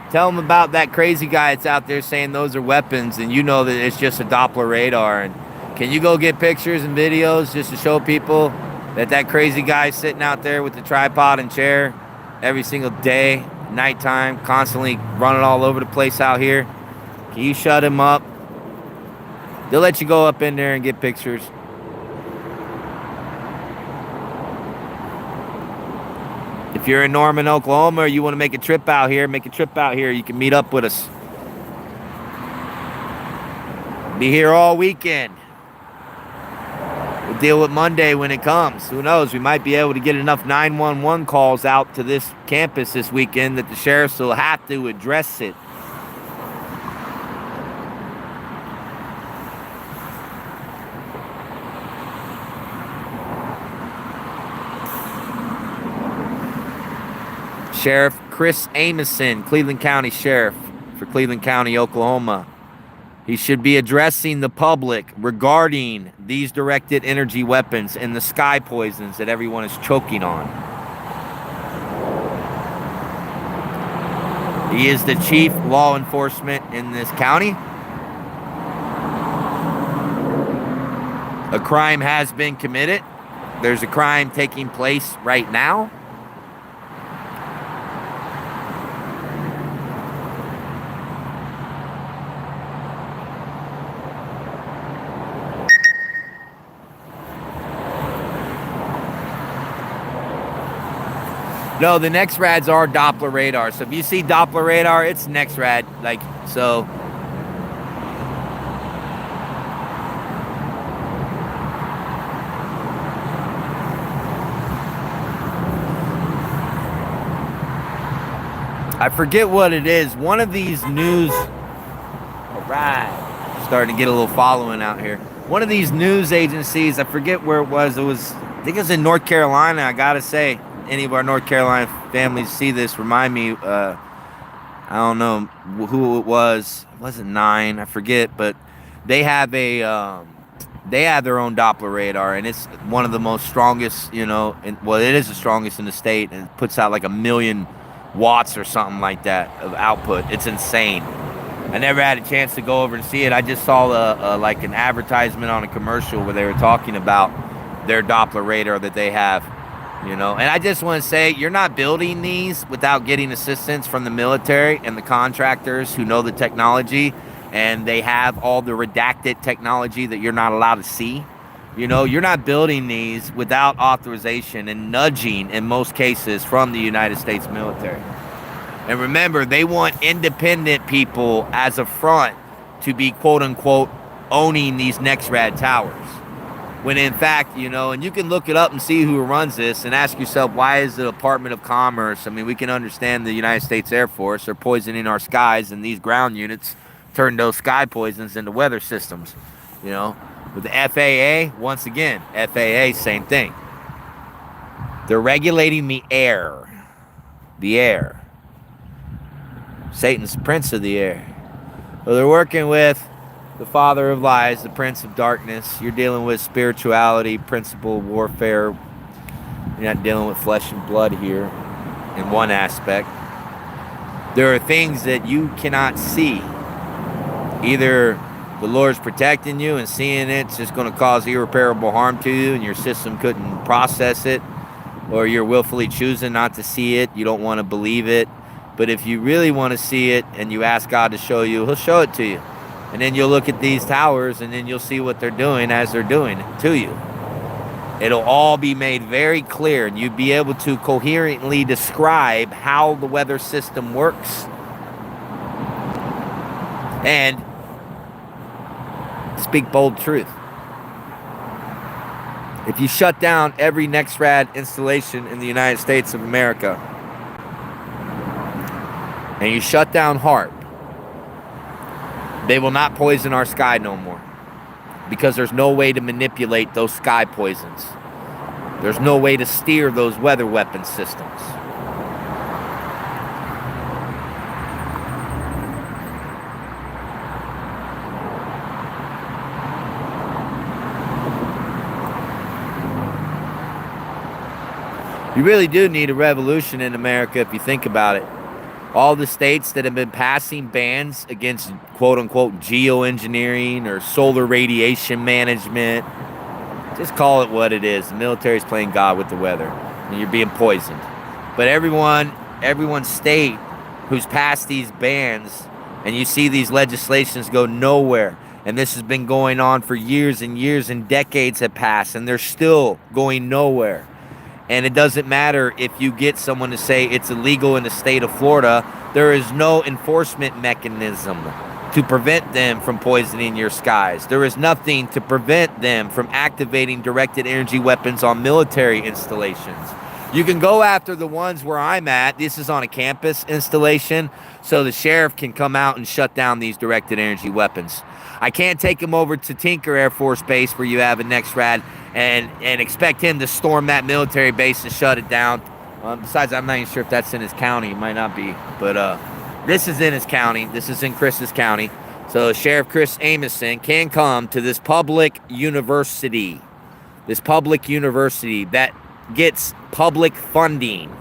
Tell him about that crazy guy that's out there saying those are weapons, and you know that it's just a Doppler radar. And can you go get pictures and videos just to show people That crazy guy sitting out there with the tripod and chair every single day, nighttime, constantly running all over the place out here. Can you shut him up? They'll let you go up in there and get pictures. If you're in Norman, Oklahoma, or you want to make a trip out here, You can meet up with us. Be here all weekend. We'll deal with Monday when it comes. Who knows? We might be able to get enough 911 calls out to this campus this weekend that the sheriffs will have to address it. Sheriff Chris Amason, Cleveland County Sheriff for Cleveland County, Oklahoma. He should be addressing the public regarding these directed energy weapons and the sky poisons that everyone is choking on. He is the chief law enforcement in this county. A crime has been committed. There's a crime taking place right now. No, the NEXRADs are Doppler radar. So if you see Doppler radar, it's NEXRAD. So. I forget what it is. One of these news. All right. Starting to get a little following out here. One of these news agencies, I forget where it was. I think it was in North Carolina, I got to say. Any of our North Carolina families see this, remind me, I don't know who it was. It wasn't 9, I forget, but they have they have their own Doppler radar, and it's one of the most strongest, it is the strongest in the state, and it puts out like 1 million watts or something like that of output. It's insane. I never had a chance to go over and see it. I just saw like an advertisement on a commercial where they were talking about their Doppler radar that they have. And I just want to say, you're not building these without getting assistance from the military and the contractors who know the technology, and they have all the redacted technology that you're not allowed to see. You're not building these without authorization and nudging, in most cases, from the United States military. And remember, they want independent people as a front to be, quote-unquote, owning these NEXRAD towers. When in fact, and you can look it up and see who runs this and ask yourself, why is the Department of Commerce, we can understand the United States Air Force are poisoning our skies, and these ground units turn those sky poisons into weather systems. With the FAA, once again, FAA, same thing. They're regulating the air. The air. Satan's prince of the air. Well, they're working with the father of lies, the prince of darkness. You're dealing with spirituality, principle, warfare. You're not dealing with flesh and blood here in one aspect. There are things that you cannot see. Either the Lord's protecting you, and seeing it's just going to cause irreparable harm to you and your system couldn't process it, or you're willfully choosing not to see it. You don't want to believe it. But if you really want to see it and you ask God to show you, He'll show it to you. And then you'll look at these towers, and then you'll see what they're doing as they're doing it to you. It'll all be made very clear, and you'll be able to coherently describe how the weather system works and speak bold truth. If you shut down every NEXRAD installation in the United States of America, and you shut down HARP, they will not poison our sky no more, because there's no way to manipulate those sky poisons. There's no way to steer those weather weapon systems. You really do need a revolution in America if you think about it. All the states that have been passing bans against quote-unquote geoengineering or solar radiation management, Just call it what it is. The military's playing God with the weather, and you're being poisoned. But everyone state who's passed these bans, and you see these legislations go nowhere, and this has been going on for years and years, and decades have passed, and they're still going nowhere. And it doesn't matter if you get someone to say it's illegal in the state of Florida. There is no enforcement mechanism to prevent them from poisoning your skies. There is nothing to prevent them from activating directed energy weapons on military installations. You can go after the ones where I'm at. This is on a campus installation, so the sheriff can come out and shut down these directed energy weapons. I can't take him over to Tinker Air Force Base where you have a NEXRAD and expect him to storm that military base and shut it down. Besides, I'm not even sure if that's in his county. It might not be, but this is in his county. This is in Chris's county. So Sheriff Chris Amason can come to this public university that gets public funding,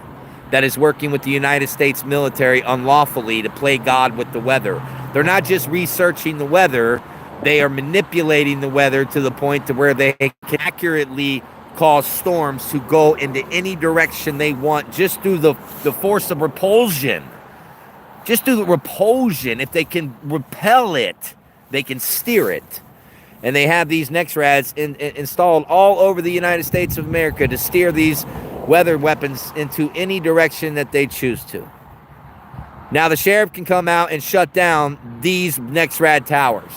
that is working with the United States military unlawfully to play God with the weather. They're not just researching the weather, they are manipulating the weather to the point to where they can accurately cause storms to go into any direction they want just through the force of repulsion. Just through the repulsion. If they can repel it, they can steer it. And they have these NEXRADs installed all over the United States of America to steer these weather weapons into any direction that they choose to. Now the sheriff can come out and shut down these NEXRAD towers.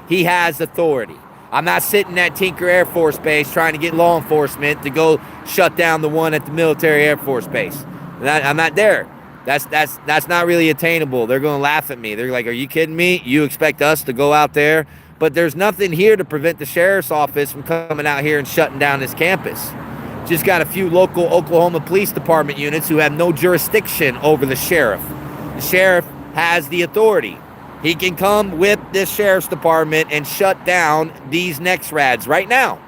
He has authority. I'm not sitting at Tinker Air Force Base trying to get law enforcement to go shut down the one at the Military Air Force Base. I'm not there. That's not really attainable. They're going to laugh at me. They're like, are you kidding me? You expect us to go out there? But there's nothing here to prevent the sheriff's office from coming out here and shutting down this campus. Just got a few local Oklahoma Police Department units who have no jurisdiction over the sheriff. The sheriff has the authority. He can come with this sheriff's department and shut down these NEXRADs right now.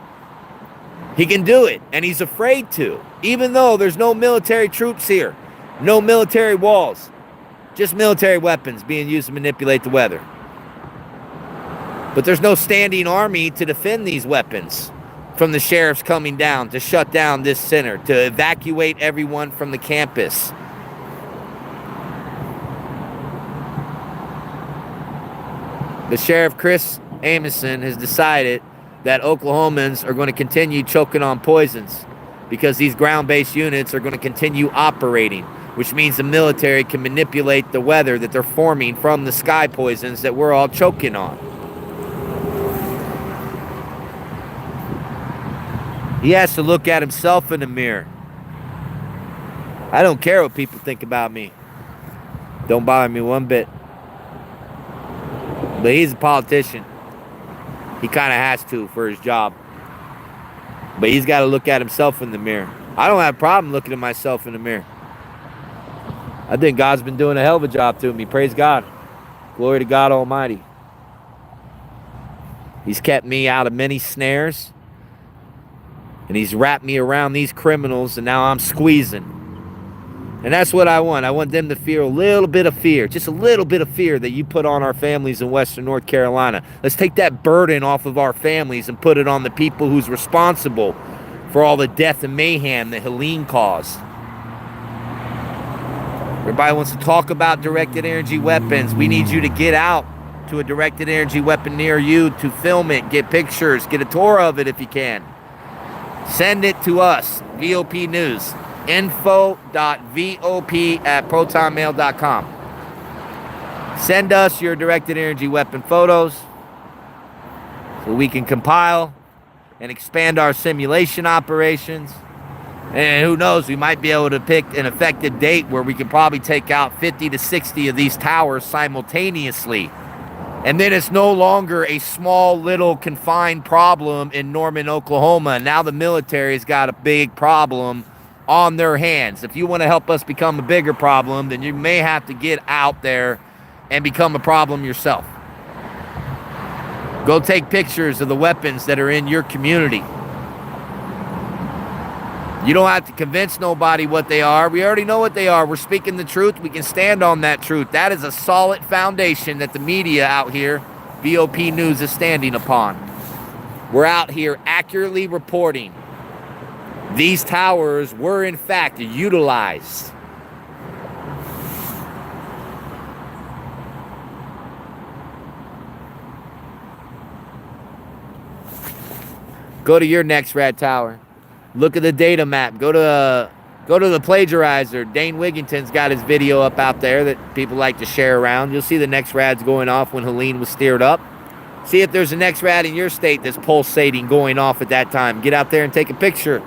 He can do it, and he's afraid to, even though there's no military troops here, no military walls, just military weapons being used to manipulate the weather. But there's no standing army to defend these weapons from the sheriffs coming down to shut down this center, to evacuate everyone from the campus. The Sheriff Chris Amason has decided that Oklahomans are going to continue choking on poisons because these ground-based units are going to continue operating, which means the military can manipulate the weather that they're forming from the sky poisons that we're all choking on. He has to look at himself in the mirror. I don't care what people think about me. Don't bother me one bit. But he's a politician. He kind of has to for his job. But he's got to look at himself in the mirror. I don't have a problem looking at myself in the mirror. I think God's been doing a hell of a job to me. Praise God. Glory to God Almighty. He's kept me out of many snares. And he's wrapped me around these criminals, and now I'm squeezing. And that's what I want. I want them to feel a little bit of fear, just a little bit of fear that you put on our families in Western North Carolina. Let's take that burden off of our families and put it on the people who's responsible for all the death and mayhem that Helene caused. Everybody wants to talk about directed energy weapons. We need you to get out to a directed energy weapon near you to film it, get pictures, get a tour of it if you can. Send it to us, VOP News, info.vop@protonmail.com. Send us your directed energy weapon photos so we can compile and expand our simulation operations. And who knows, we might be able to pick an effective date where we can probably take out 50 to 60 of these towers simultaneously. And then it's no longer a small little confined problem in Norman, Oklahoma. Now the military's got a big problem on their hands. If you want to help us become a bigger problem, then you may have to get out there and become a problem yourself. Go take pictures of the weapons that are in your community. You don't have to convince nobody what they are. We already know what they are. We're speaking the truth. We can stand on that truth. That is a solid foundation that the media out here, VOP News, is standing upon. We're out here accurately reporting these towers were in fact utilized. Go to your next rad tower. Look at the data map. Go to the plagiarizer. Dane Wigington's got his video up out there that people like to share around. You'll see the next rads going off when Helene was steered up. See if there's a next rad in your state that's pulsating going off at that time. Get out there and take a picture.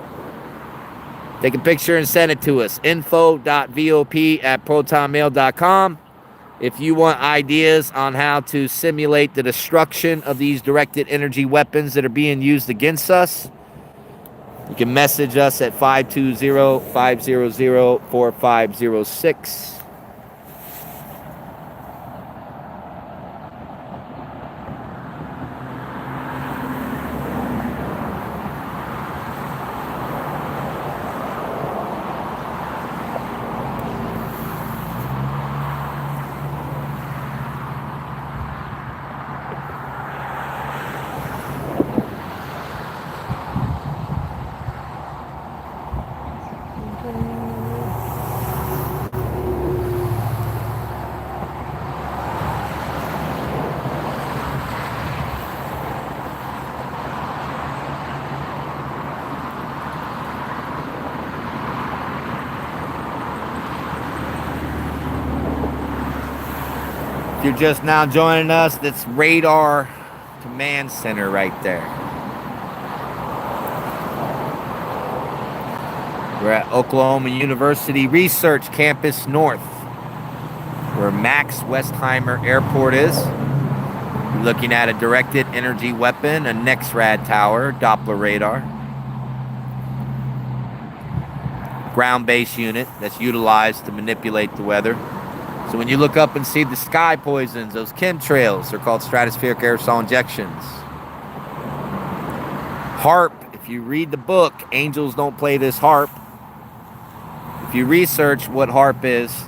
Take a picture and send it to us. info.vop@protonmail.com. If you want ideas on how to simulate the destruction of these directed energy weapons that are being used against us, you can message us at 520-500-4506. If you're just now joining us, that's Radar Command Center right there. We're at Oklahoma University Research Campus North, where Max Westheimer Airport is. We're looking at a directed energy weapon, a NEXRAD tower, Doppler radar. Ground-based unit that's utilized to manipulate the weather. So when you look up and see the sky poisons, those chemtrails, they're called stratospheric aerosol injections. HARP, if you read the book, Angels Don't Play This HARP. If you research what HARP is,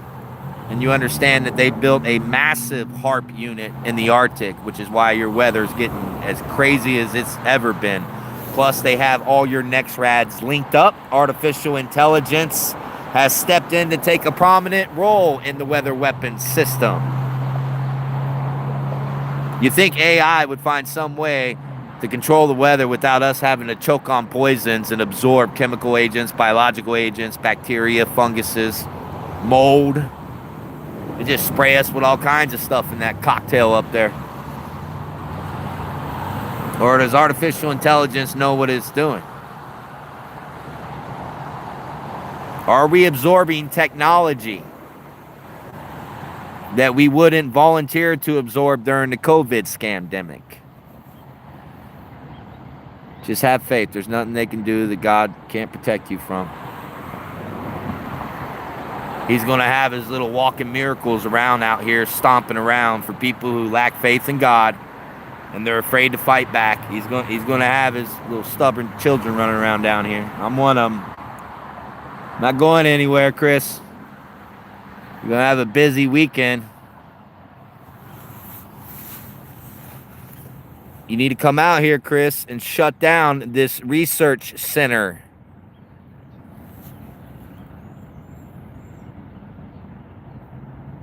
and you understand that they built a massive HARP unit in the Arctic, which is why your weather's getting as crazy as it's ever been. Plus, they have all your NEXRADs linked up. Artificial intelligence has stepped in to take a prominent role in the weather weapons system. You think AI would find some way to control the weather without us having to choke on poisons and absorb chemical agents, biological agents, bacteria, funguses, mold. They just spray us with all kinds of stuff in that cocktail up there. Or does artificial intelligence know what it's doing? Are we absorbing technology that we wouldn't volunteer to absorb during the COVID scamdemic? Just have faith. There's nothing they can do that God can't protect you from. He's going to have his little walking miracles around out here, stomping around for people who lack faith in God and they're afraid to fight back. He's going to have his little stubborn children running around down here. I'm one of them. Not going anywhere, Chris. You're going to have a busy weekend. You need to come out here, Chris, and shut down this research center.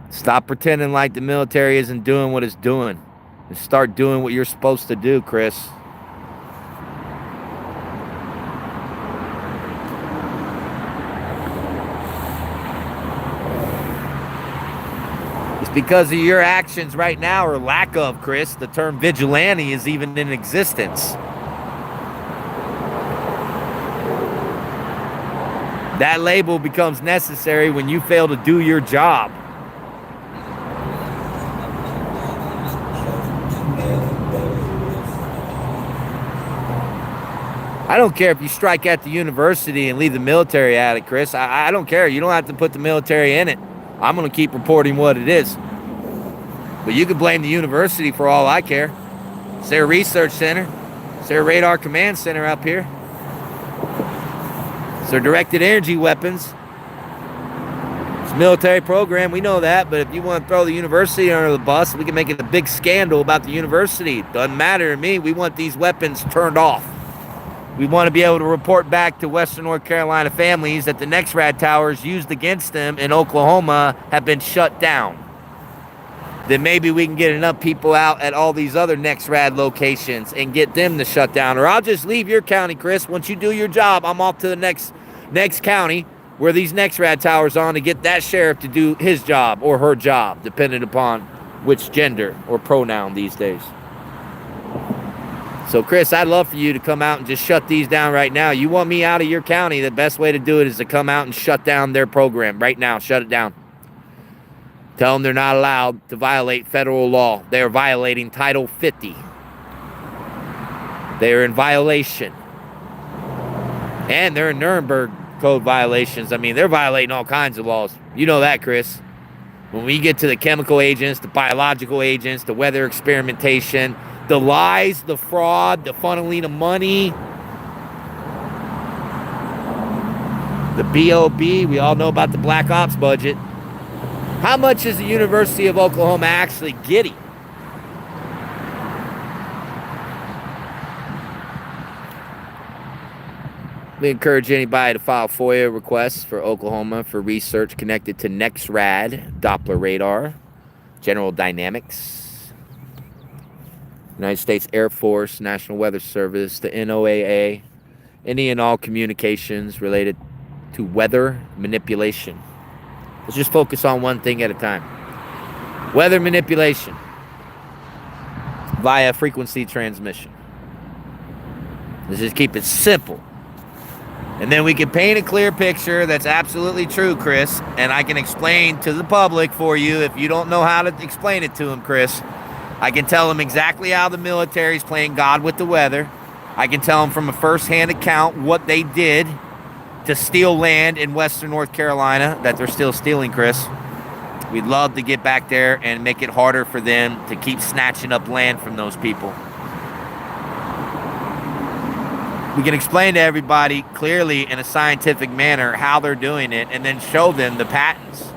Stop pretending like the military isn't doing what it's doing. And start doing what you're supposed to do, Chris. It's because of your actions right now, or lack of, Chris. The term vigilante is even in existence. That label becomes necessary when you fail to do your job. I don't care if you strike at the university and leave the military at it, Chris. I don't care. You don't have to put the military in it. I'm going to keep reporting what it is. But you can blame the university for all I care. It's their research center. It's their radar command center up here. It's their directed energy weapons. It's a military program, we know that, but if you want to throw the university under the bus, we can make it a big scandal about the university. Doesn't matter to me. We want these weapons turned off. We want to be able to report back to Western North Carolina families that the NEXRAD towers used against them in Oklahoma have been shut down. Then maybe we can get enough people out at all these other NEXRAD locations and get them to shut down. Or I'll just leave your county, Chris. Once you do your job, I'm off to the next county where these NEXRAD towers on to get that sheriff to do his job or her job, depending upon which gender or pronoun these days. So, Chris, I'd love for you to come out and just shut these down right now. You want me out of your county, the best way to do it is to come out and shut down their program right now. Shut it down. Tell them they're not allowed to violate federal law. They're violating Title 50. They're in violation. And they're in Nuremberg Code violations. I mean, they're violating all kinds of laws. You know that, Chris. When we get to the chemical agents, the biological agents, the weather experimentation, the lies, the fraud, the funneling of money, the BOB, we all know about the Black Ops budget. How much is the University of Oklahoma actually getting? We encourage anybody to file FOIA requests for Oklahoma for research connected to NEXRAD, Doppler radar, General Dynamics, United States Air Force, National Weather Service, the NOAA, any and all communications related to weather manipulation. Let's just focus on one thing at a time. Weather manipulation via frequency transmission. Let's just keep it simple. And then we can paint a clear picture that's absolutely true, Chris. And I can explain to the public for you if you don't know how to explain it to them, Chris. I can tell them exactly how the military is playing God with the weather. I can tell them from a first-hand account what they did to steal land in Western North Carolina that they're still stealing, Chris. We'd love to get back there and make it harder for them to keep snatching up land from those people. We can explain to everybody clearly in a scientific manner how they're doing it and then show them the patents.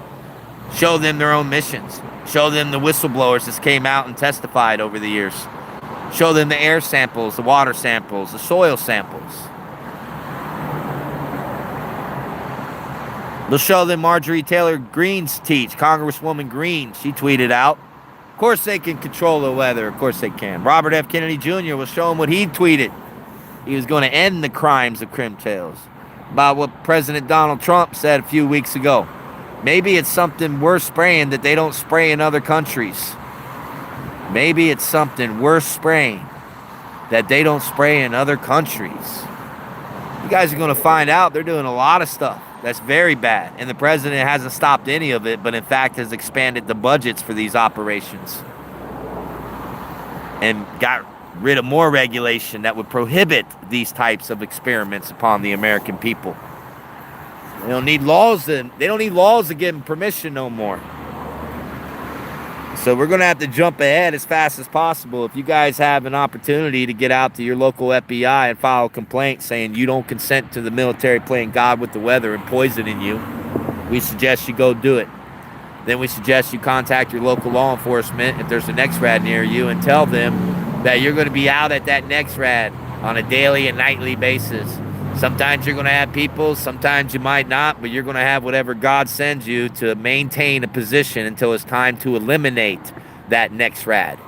Show them their own missions. Show them the whistleblowers that came out and testified over the years. Show them the air samples, the water samples, the soil samples. They'll show them Marjorie Taylor Greene's teach, Congresswoman Greene. She tweeted out. Of course they can control the weather. Of course they can. Robert F. Kennedy Jr. will show them what he tweeted. He was going to end the crimes of chemtrails. About what President Donald Trump said a few weeks ago. Maybe it's something we're spraying that they don't spray in other countries. Maybe it's something we're spraying that they don't spray in other countries. You guys are going to find out they're doing a lot of stuff that's very bad. And the president hasn't stopped any of it, but in fact has expanded the budgets for these operations. And got rid of more regulation that would prohibit these types of experiments upon the American people. They don't need laws to give them permission no more. So we're going to have to jump ahead as fast as possible. If you guys have an opportunity to get out to your local FBI and file a complaint saying you don't consent to the military playing God with the weather and poisoning you, we suggest you go do it. Then we suggest you contact your local law enforcement if there's a NEXRAD near you and tell them that you're going to be out at that NEXRAD on a daily and nightly basis. Sometimes you're going to have people, sometimes you might not, but you're going to have whatever God sends you to maintain a position until it's time to eliminate that NEXRAD.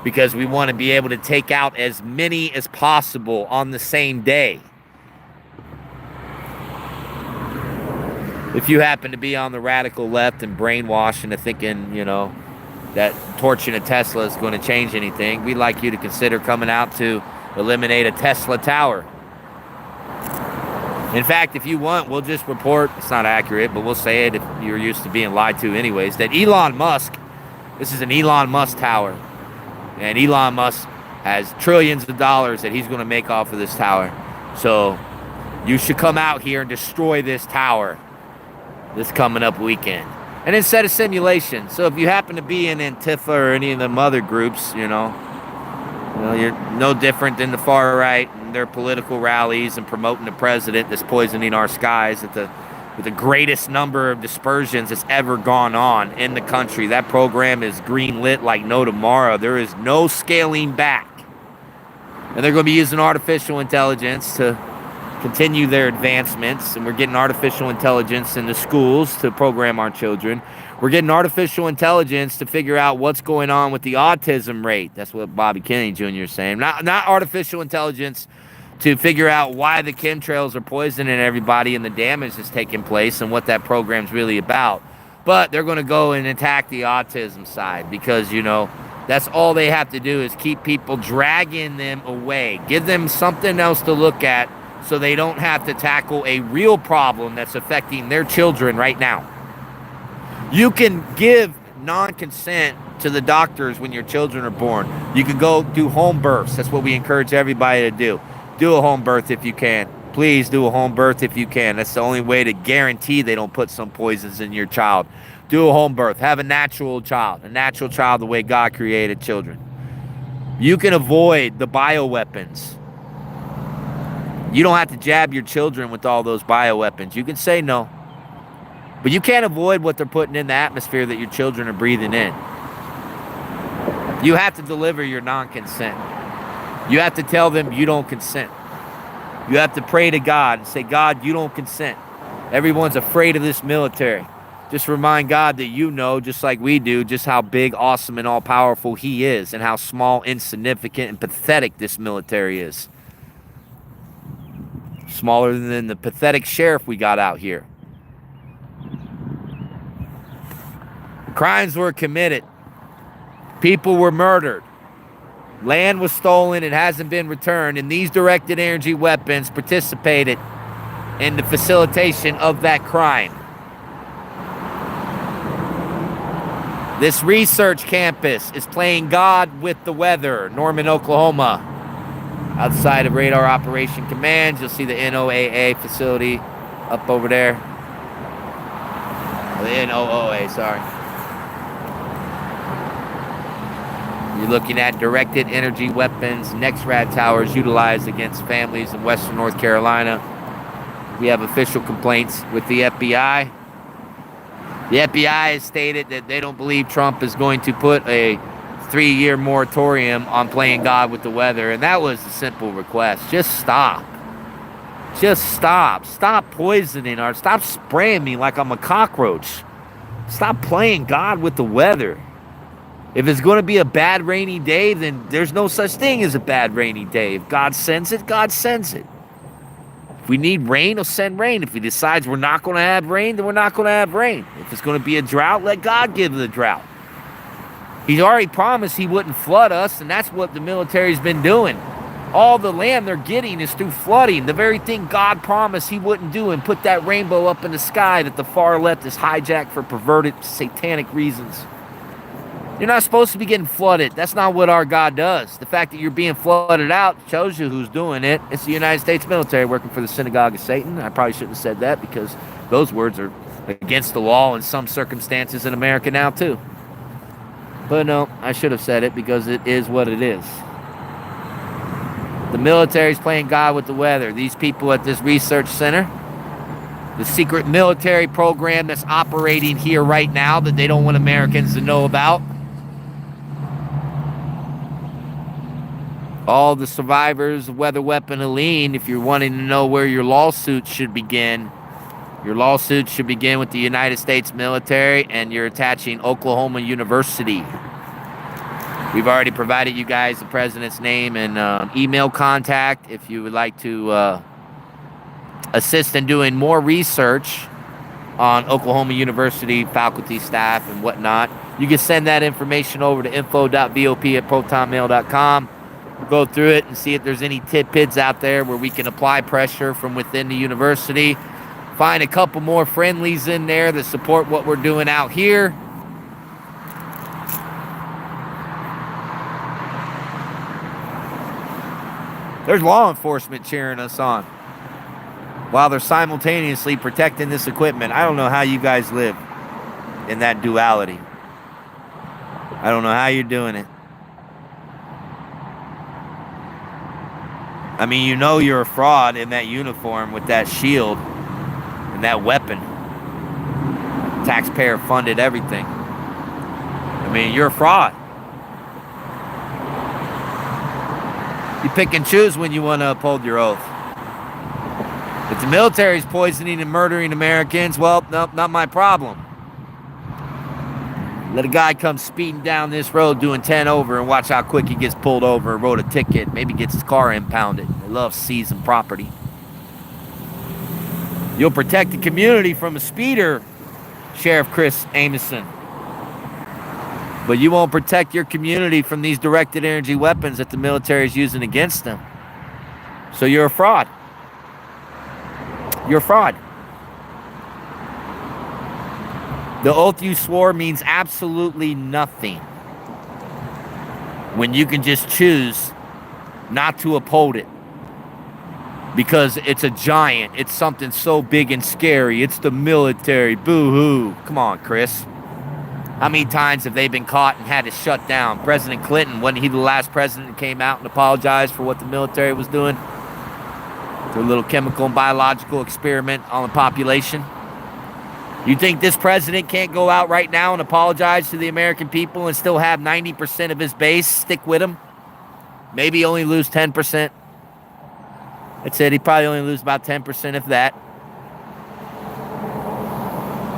Because we want to be able to take out as many as possible on the same day. If you happen to be on the radical left and brainwashed into thinking, that torching a Tesla is going to change anything, we'd like you to consider coming out to eliminate a Tesla tower. In fact, if you want, we'll just report, it's not accurate, but we'll say it if you're used to being lied to anyways, that Elon Musk, this is an Elon Musk tower, and Elon Musk has trillions of dollars that he's going to make off of this tower. So you should come out here and destroy this tower this coming up weekend. And then set a simulation. So if you happen to be in Antifa or any of them other groups, you're no different than the far right and their political rallies and promoting the president that's poisoning our skies at the with the greatest number of dispersions that's ever gone on in the country. That program is green lit like no tomorrow. There is no scaling back. And they're going to be using artificial intelligence to continue their advancements. And we're getting artificial intelligence in the schools to program our children. We're getting artificial intelligence to figure out what's going on with the autism rate. That's what Bobby Kennedy Jr. is saying. Not artificial intelligence to figure out why the chemtrails are poisoning everybody and the damage that's taking place and what that program's really about. But they're going to go and attack the autism side because, you know, that's all they have to do is keep people dragging them away. Give them something else to look at so they don't have to tackle a real problem that's affecting their children right now. You can give non-consent to the doctors when your children are born. You can go do home births. That's what we encourage everybody to do. Do a home birth if you can. Please do a home birth if you can. That's the only way to guarantee they don't put some poisons in your child. Do a home birth. Have a natural child the way God created children. You can avoid the bioweapons. You don't have to jab your children with all those bioweapons. You can say no. But you can't avoid what they're putting in the atmosphere that your children are breathing in. You have to deliver your non-consent. You have to tell them you don't consent. You have to pray to God and say, God, you don't consent. Everyone's afraid of this military. Just remind God that you know, just like we do, just how big, awesome, and all-powerful He is and how small, insignificant, and pathetic this military is. Smaller than the pathetic sheriff we got out here. Crimes were committed. People were murdered. Land was stolen. It hasn't been returned. And these directed energy weapons participated in the facilitation of that crime. This research campus is playing God with the weather. Norman, Oklahoma. Outside of Radar Operation Command, you'll see the NOAA facility up over there. The NOOA, sorry. You're looking at directed energy weapons, NEXRAD towers utilized against families in Western North Carolina. We have official complaints with the FBI. The FBI has stated that they don't believe Trump is going to put a 3-year moratorium on playing God with the weather. And that was a simple request. Just stop. Just stop. Stop poisoning or stop spraying me like I'm a cockroach. Stop playing God with the weather. If it's going to be a bad rainy day, then there's no such thing as a bad rainy day. If God sends it, God sends it. If we need rain, He'll send rain. If He decides we're not going to have rain, then we're not going to have rain. If it's going to be a drought, let God give the drought. He's already promised He wouldn't flood us, and that's what the military's been doing. All the land they're getting is through flooding, the very thing God promised He wouldn't do and put that rainbow up in the sky that the far left has hijacked for perverted satanic reasons. You're not supposed to be getting flooded. That's not what our God does. The fact that you're being flooded out shows you who's doing it. It's the United States military working for the synagogue of Satan. I probably shouldn't have said that because those words are against the law in some circumstances in America now too. But no, I should have said it because it is what it is. The military's playing God with the weather. These people at this research center, the secret military program that's operating here right now that they don't want Americans to know about. All the survivors of Weather Weapon Helene, if you're wanting to know where your lawsuit should begin, your lawsuit should begin with the United States military, and you're attaching Oklahoma University. We've already provided you guys the president's name and email contact if you would like to assist in doing more research on Oklahoma University faculty, staff, and whatnot. You can send that information over to info.vop@protonmail.com. Go through it and see if there's any tidbits out there where we can apply pressure from within the university. Find a couple more friendlies in there that support what we're doing out here. There's law enforcement cheering us on while they're simultaneously protecting this equipment. I don't know how you guys live in that duality. I don't know how you're doing it. I mean, you know you're a fraud in that uniform with that shield And that weapon, taxpayer funded everything. I mean, you're a fraud. You pick and choose when you want to uphold your oath. If the military's poisoning and murdering Americans, well, nope, not my problem. Let a guy come speeding down this road doing 10 over and watch how quick he gets pulled over, wrote a ticket, maybe gets his car impounded. They love seizing property. You'll protect the community from a speeder, Sheriff Chris Amason. But you won't protect your community from these directed energy weapons that the military is using against them. So you're a fraud. You're a fraud. The oath you swore means absolutely nothing when you can just choose not to uphold it. Because it's a giant. It's something so big and scary. It's the military. Boo-hoo. Come on, Chris. How many times have they been caught and had to shut down? President Clinton, wasn't he the last president that came out and apologized for what the military was doing? Their little chemical and biological experiment on the population. You think this president can't go out right now and apologize to the American people and still have 90% of his base stick with him? Maybe only lose 10%. That's it. He'd probably only lose about 10%, if that.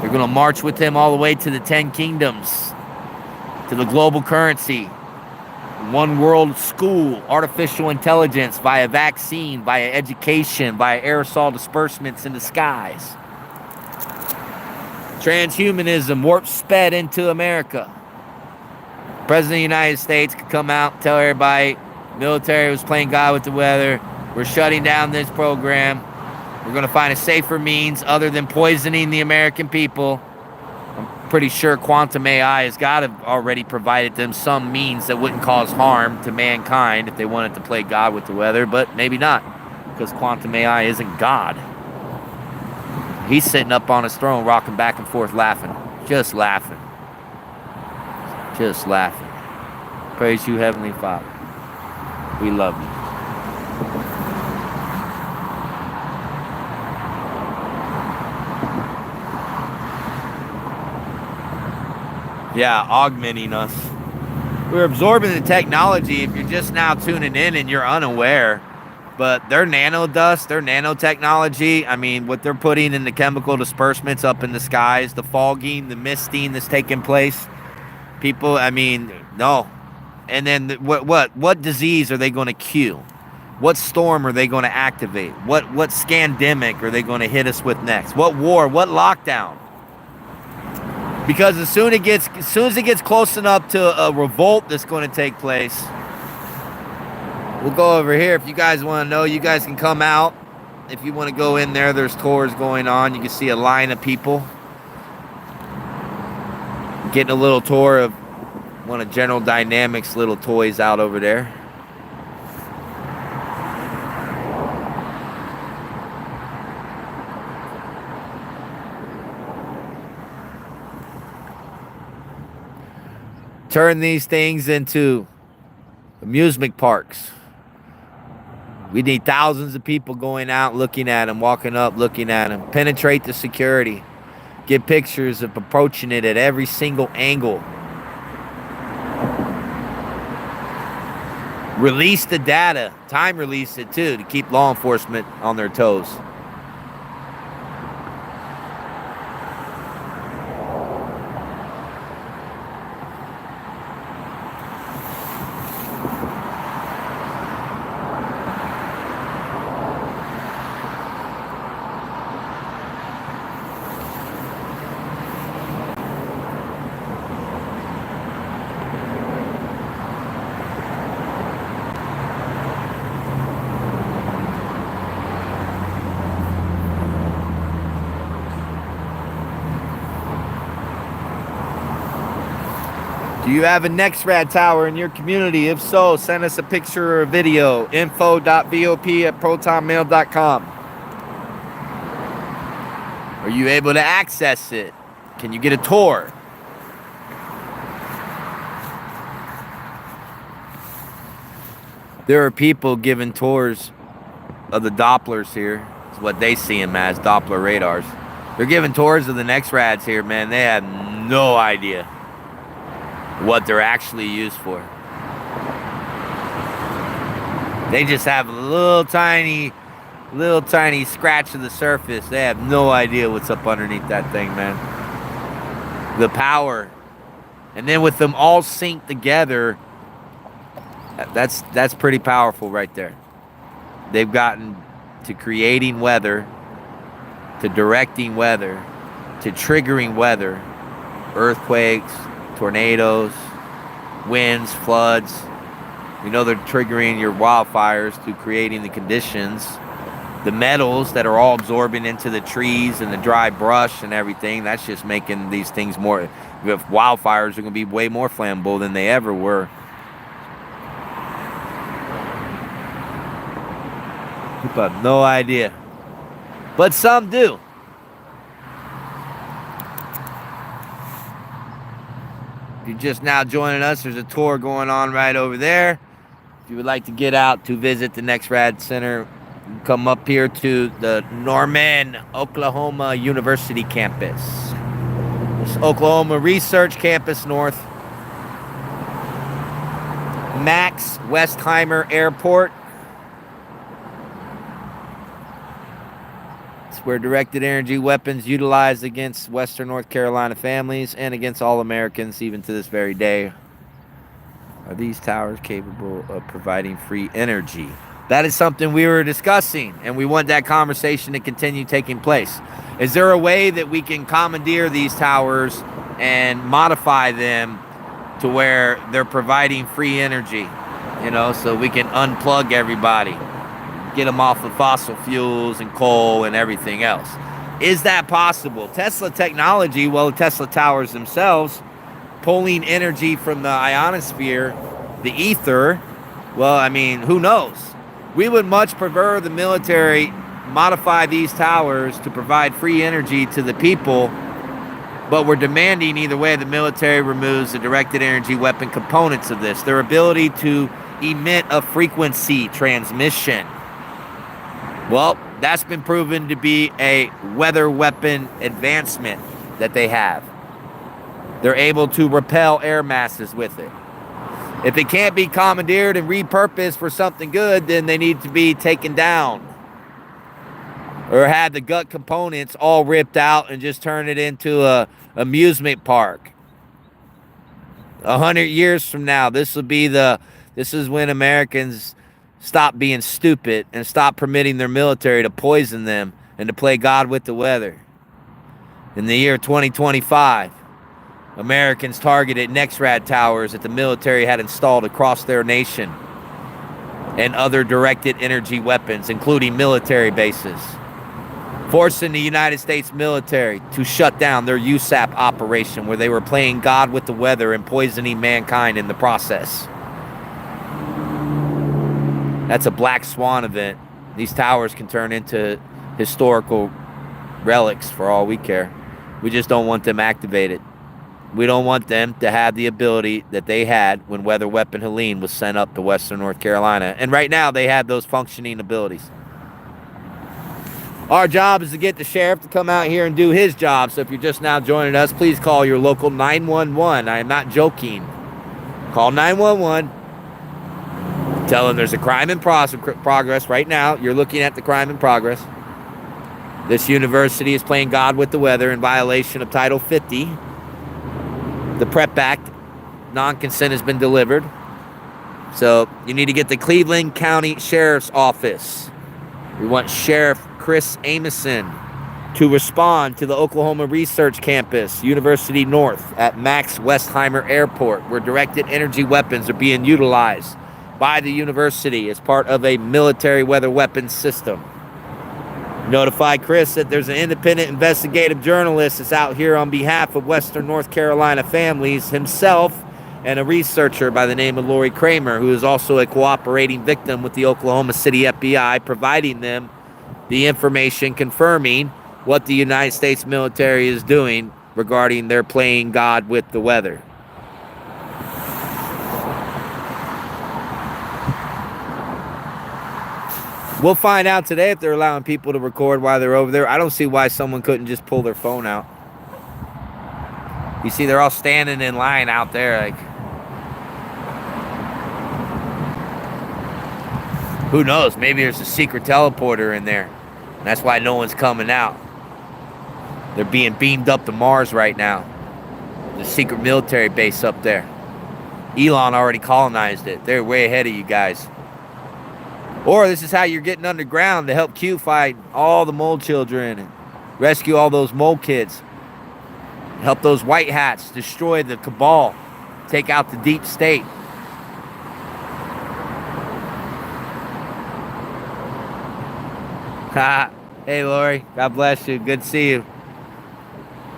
They're going to march with him all the way to the 10 kingdoms, to the global currency, one world school, artificial intelligence, via vaccine, via education, via aerosol disbursements in the skies. Transhumanism warp sped into America. President of the United States could come out and tell everybody military was playing God with the weather. We're shutting down this program. We're going to find a safer means other than poisoning the American people. I'm pretty sure quantum AI has got to already provided them some means that wouldn't cause harm to mankind if they wanted to play God with the weather, but maybe not, because quantum AI isn't God. He's sitting up on his throne, rocking back and forth, laughing. Just laughing. Just laughing. Praise you, Heavenly Father. We love you. Yeah, augmenting us. We're absorbing the technology. If you're just now tuning in and you're unaware, but their nanodust, their nanotechnology, I mean, what they're putting in the chemical disbursements up in the skies, the fogging, the misting that's taking place, people, I mean, no. And then what disease are they going to cue? What storm are they going to activate? What scandemic are they going to hit us with next? What war? What lockdown? Because as soon as it gets close enough to a revolt that's going to take place, we'll go over here. If you guys want to know, you guys can come out. If you want to go in there, there's tours going on. You can see a line of people getting a little tour of one of General Dynamics' little toys out over there. Turn these things into amusement parks. We need thousands of people going out, looking at them, walking up, looking at them. Penetrate the security. Get pictures of approaching it at every single angle. Release the data. Time release it too, to keep law enforcement on their toes. Do you have a NextRad tower in your community? If so, send us a picture or a video. info.vop@protonmail.com. Are you able to access it? Can you get a tour? There are people giving tours of the Dopplers here. It's what they see them as, Doppler radars. They're giving tours of the next rads here, man. They have no idea what they're actually used for. They just have a little tiny scratch of the surface. They have no idea what's up underneath that thing, man. The power. And then with them all synced together, that's pretty powerful right there. They've gotten to creating weather, to directing weather, to triggering weather, earthquakes, tornadoes, winds, floods. You know, they're triggering your wildfires through creating the conditions. The metals that are all absorbing into the trees and the dry brush and everything, that's just making these things more... If wildfires are going to be way more flammable than they ever were. People have no idea. But some do. If you're just now joining us, there's a tour going on right over there. If you would like to get out to visit the Next Rad Center, come up here to the Norman, Oklahoma University campus. This Oklahoma Research Campus North. Max Westheimer Airport. It's where directed energy weapons utilized against Western North Carolina families and against all Americans, even to this very day. Are these towers capable of providing free energy? That is something we were discussing, and we want that conversation to continue taking place. Is there a way that we can commandeer these towers and modify them to where they're providing free energy? You know, so we can unplug everybody, get them off of fossil fuels and coal and everything else. Is that possible? Tesla technology, well, the Tesla towers themselves, pulling energy from the ionosphere, the ether, well, I mean, who knows? We would much prefer the military modify these towers to provide free energy to the people, but we're demanding either way the military removes the directed energy weapon components of this, their ability to emit a frequency transmission. Well, that's been proven to be a weather weapon advancement that they have. They're able to repel air masses with it. If it can't be commandeered and repurposed for something good, then they need to be taken down. Or have the gut components all ripped out and just turn it into a amusement park. 100 years from now, this is when Americans stop being stupid and stop permitting their military to poison them and to play God with the weather. In the year 2025, Americans targeted NEXRAD towers that the military had installed across their nation and other directed energy weapons, including military bases, forcing the United States military to shut down their USAP operation where they were playing God with the weather and poisoning mankind in the process. That's a black swan event. These towers can turn into historical relics for all we care. We just don't want them activated. We don't want them to have the ability that they had when Weather Weapon Helene was sent up to Western North Carolina. And right now they have those functioning abilities. Our job is to get the sheriff to come out here and do his job. So if you're just now joining us, please call your local 911. I am not joking. Call 911. Tell them there's a crime in progress right now. You're looking at the crime in progress. This university is playing God with the weather in violation of Title 50. The PrEP Act, non-consent has been delivered. So you need to get the Cleveland County Sheriff's Office. We want Sheriff Chris Amason to respond to the Oklahoma Research Campus, University North at Max Westheimer Airport, where directed energy weapons are being utilized by the university as part of a military weather weapons system. Notify Chris that there's an independent investigative journalist that's out here on behalf of Western North Carolina families, himself, and a researcher by the name of Lori Kramer, who is also a cooperating victim with the Oklahoma City FBI, providing them the information confirming what the United States military is doing regarding their playing God with the weather. We'll find out today if they're allowing people to record while they're over there. I don't see why someone couldn't just pull their phone out. You see, they're all standing in line out there. Like, who knows? Maybe there's a secret teleporter in there. And that's why no one's coming out. They're being beamed up to Mars right now. The secret military base up there. Elon already colonized it. They're way ahead of you guys. Or this is how you're getting underground to help Q fight all the mole children and rescue all those mole kids. Help those white hats destroy the cabal. Take out the deep state. Hey, Lori. God bless you. Good to see you.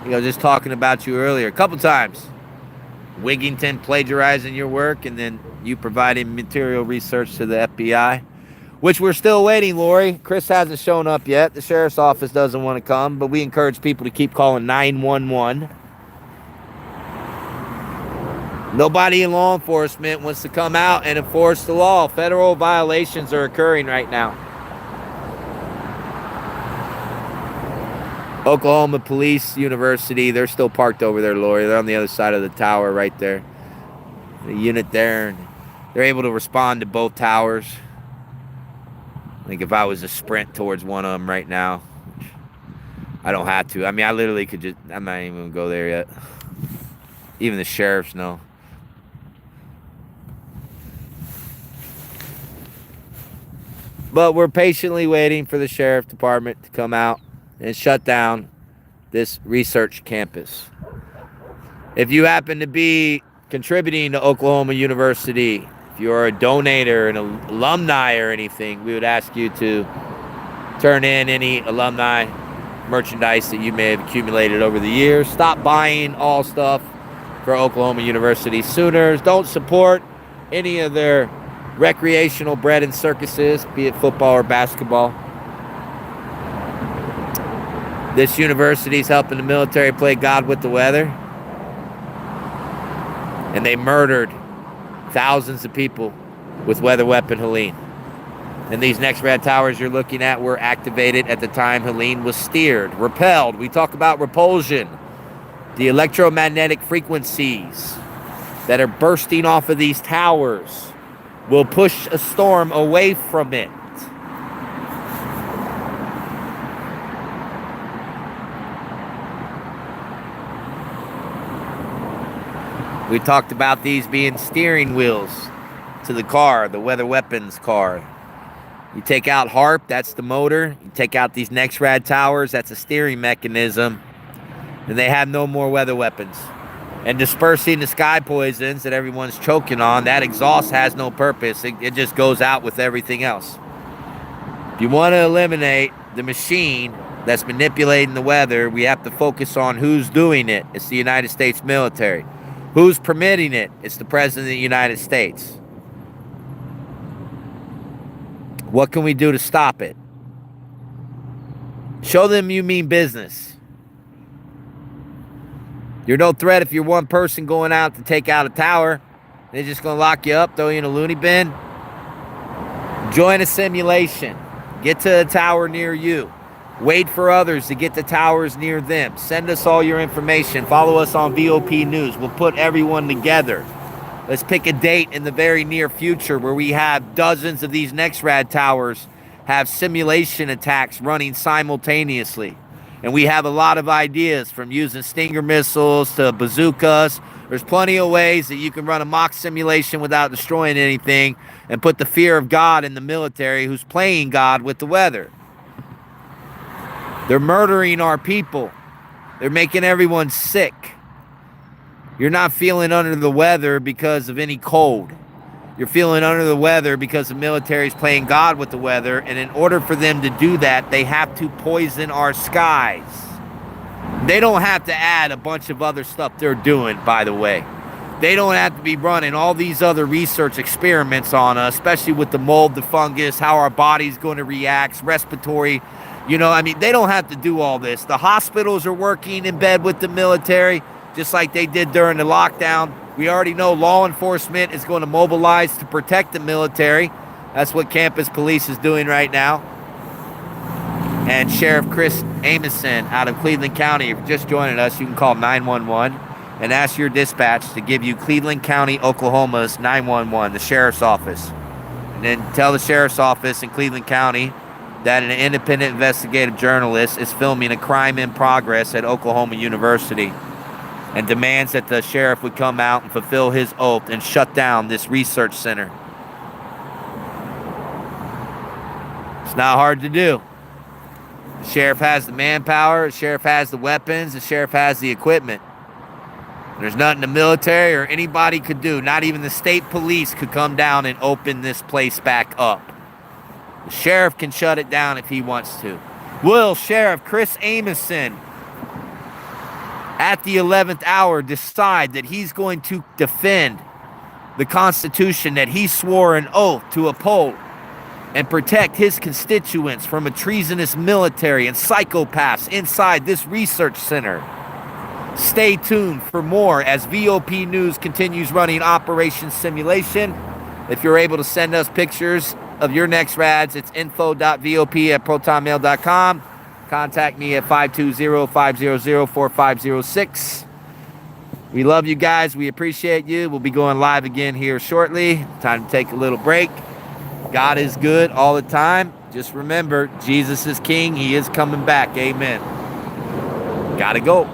Just talking about you earlier a couple times. Wigington plagiarizing your work, and then you providing material research to the FBI, which we're still waiting, Lori. Chris hasn't shown up yet. The sheriff's office doesn't want to come, but we encourage people to keep calling 911. Nobody in law enforcement wants to come out and enforce the law. Federal violations are occurring right now. Oklahoma Police University, they're still parked over there, Lori. They're on the other side of the tower right there. The unit there, and they're able to respond to both towers. I think if I was to sprint towards one of them right now, I don't have to. I mean, I literally could just, I'm not even going to go there yet. Even the sheriffs know. But we're patiently waiting for the sheriff department to come out and shut down this research campus. If you happen to be contributing to Oklahoma University, if you're a donator, an alumni or anything, we would ask you to turn in any alumni merchandise that you may have accumulated over the years. Stop buying all stuff for Oklahoma University Sooners. Don't support any of their recreational bread and circuses, be it football or basketball. This university is helping the military play God with the weather. And they murdered thousands of people with weather weapon Helene. And these next red towers you're looking at were activated at the time Helene was steered, repelled. We talk about repulsion. The electromagnetic frequencies that are bursting off of these towers will push a storm away from it. We talked about these being steering wheels to the car, the weather weapons car. You take out HARP, that's the motor. You take out these NEXRAD towers, that's a steering mechanism. And they have no more weather weapons. And dispersing the sky poisons that everyone's choking on, that exhaust has no purpose. It just goes out with everything else. If you want to eliminate the machine that's manipulating the weather, we have to focus on who's doing it. It's the United States military. Who's permitting it? It's the President of the United States. What can we do to stop it? Show them you mean business. You're no threat if you're one person going out to take out a tower. They're just going to lock you up, throw you in a loony bin. Join a simulation. Get to a tower near you. Wait for others to get to towers near them. Send us all your information. Follow us on VOP News. We'll put everyone together. Let's pick a date in the very near future where we have dozens of these NEXRAD towers have simulation attacks running simultaneously. And we have a lot of ideas, from using Stinger missiles to bazookas. There's plenty of ways that you can run a mock simulation without destroying anything and put the fear of God in the military who's playing God with the weather. They're murdering our people. They're making everyone sick. You're not feeling under the weather because of any cold. You're feeling under the weather because the military is playing God with the weather, and in order for them to do that, they have to poison our skies. They don't have to add a bunch of other stuff they're doing, by the way. They don't have to be running all these other research experiments on us, especially with the mold, the fungus, how our body's going to react, respiratory. They don't have to do all this. The hospitals are working in bed with the military, just like they did during the lockdown. We already know law enforcement is going to mobilize to protect the military. That's what Campus Police is doing right now. And Sheriff Chris Amason out of Cleveland County, if you're just joining us, you can call 911 and ask your dispatch to give you Cleveland County, Oklahoma's 911, the sheriff's office. And then tell the sheriff's office in Cleveland County that an independent investigative journalist is filming a crime in progress at Oklahoma University and demands that the sheriff would come out and fulfill his oath and shut down this research center. It's not hard to do. The sheriff has the manpower, the sheriff has the weapons, the sheriff has the equipment. There's nothing the military or anybody could do. Not even the state police could come down and open this place back up. The sheriff can shut it down if he wants to. Will Sheriff Chris Amason, at the 11th hour, decide that he's going to defend the Constitution that he swore an oath to uphold and protect his constituents from a treasonous military and psychopaths inside this research center? Stay tuned for more as VOP News continues running Operation Simulation. If you're able to send us pictures of your next rads, it's info.vop@protonmail.com. Contact me at 520-500-4506. We love you guys. We appreciate you. We'll be going live again here shortly. Time to take a little break. God is good all the time. Just remember, Jesus is King. He is coming back. Amen. Gotta go.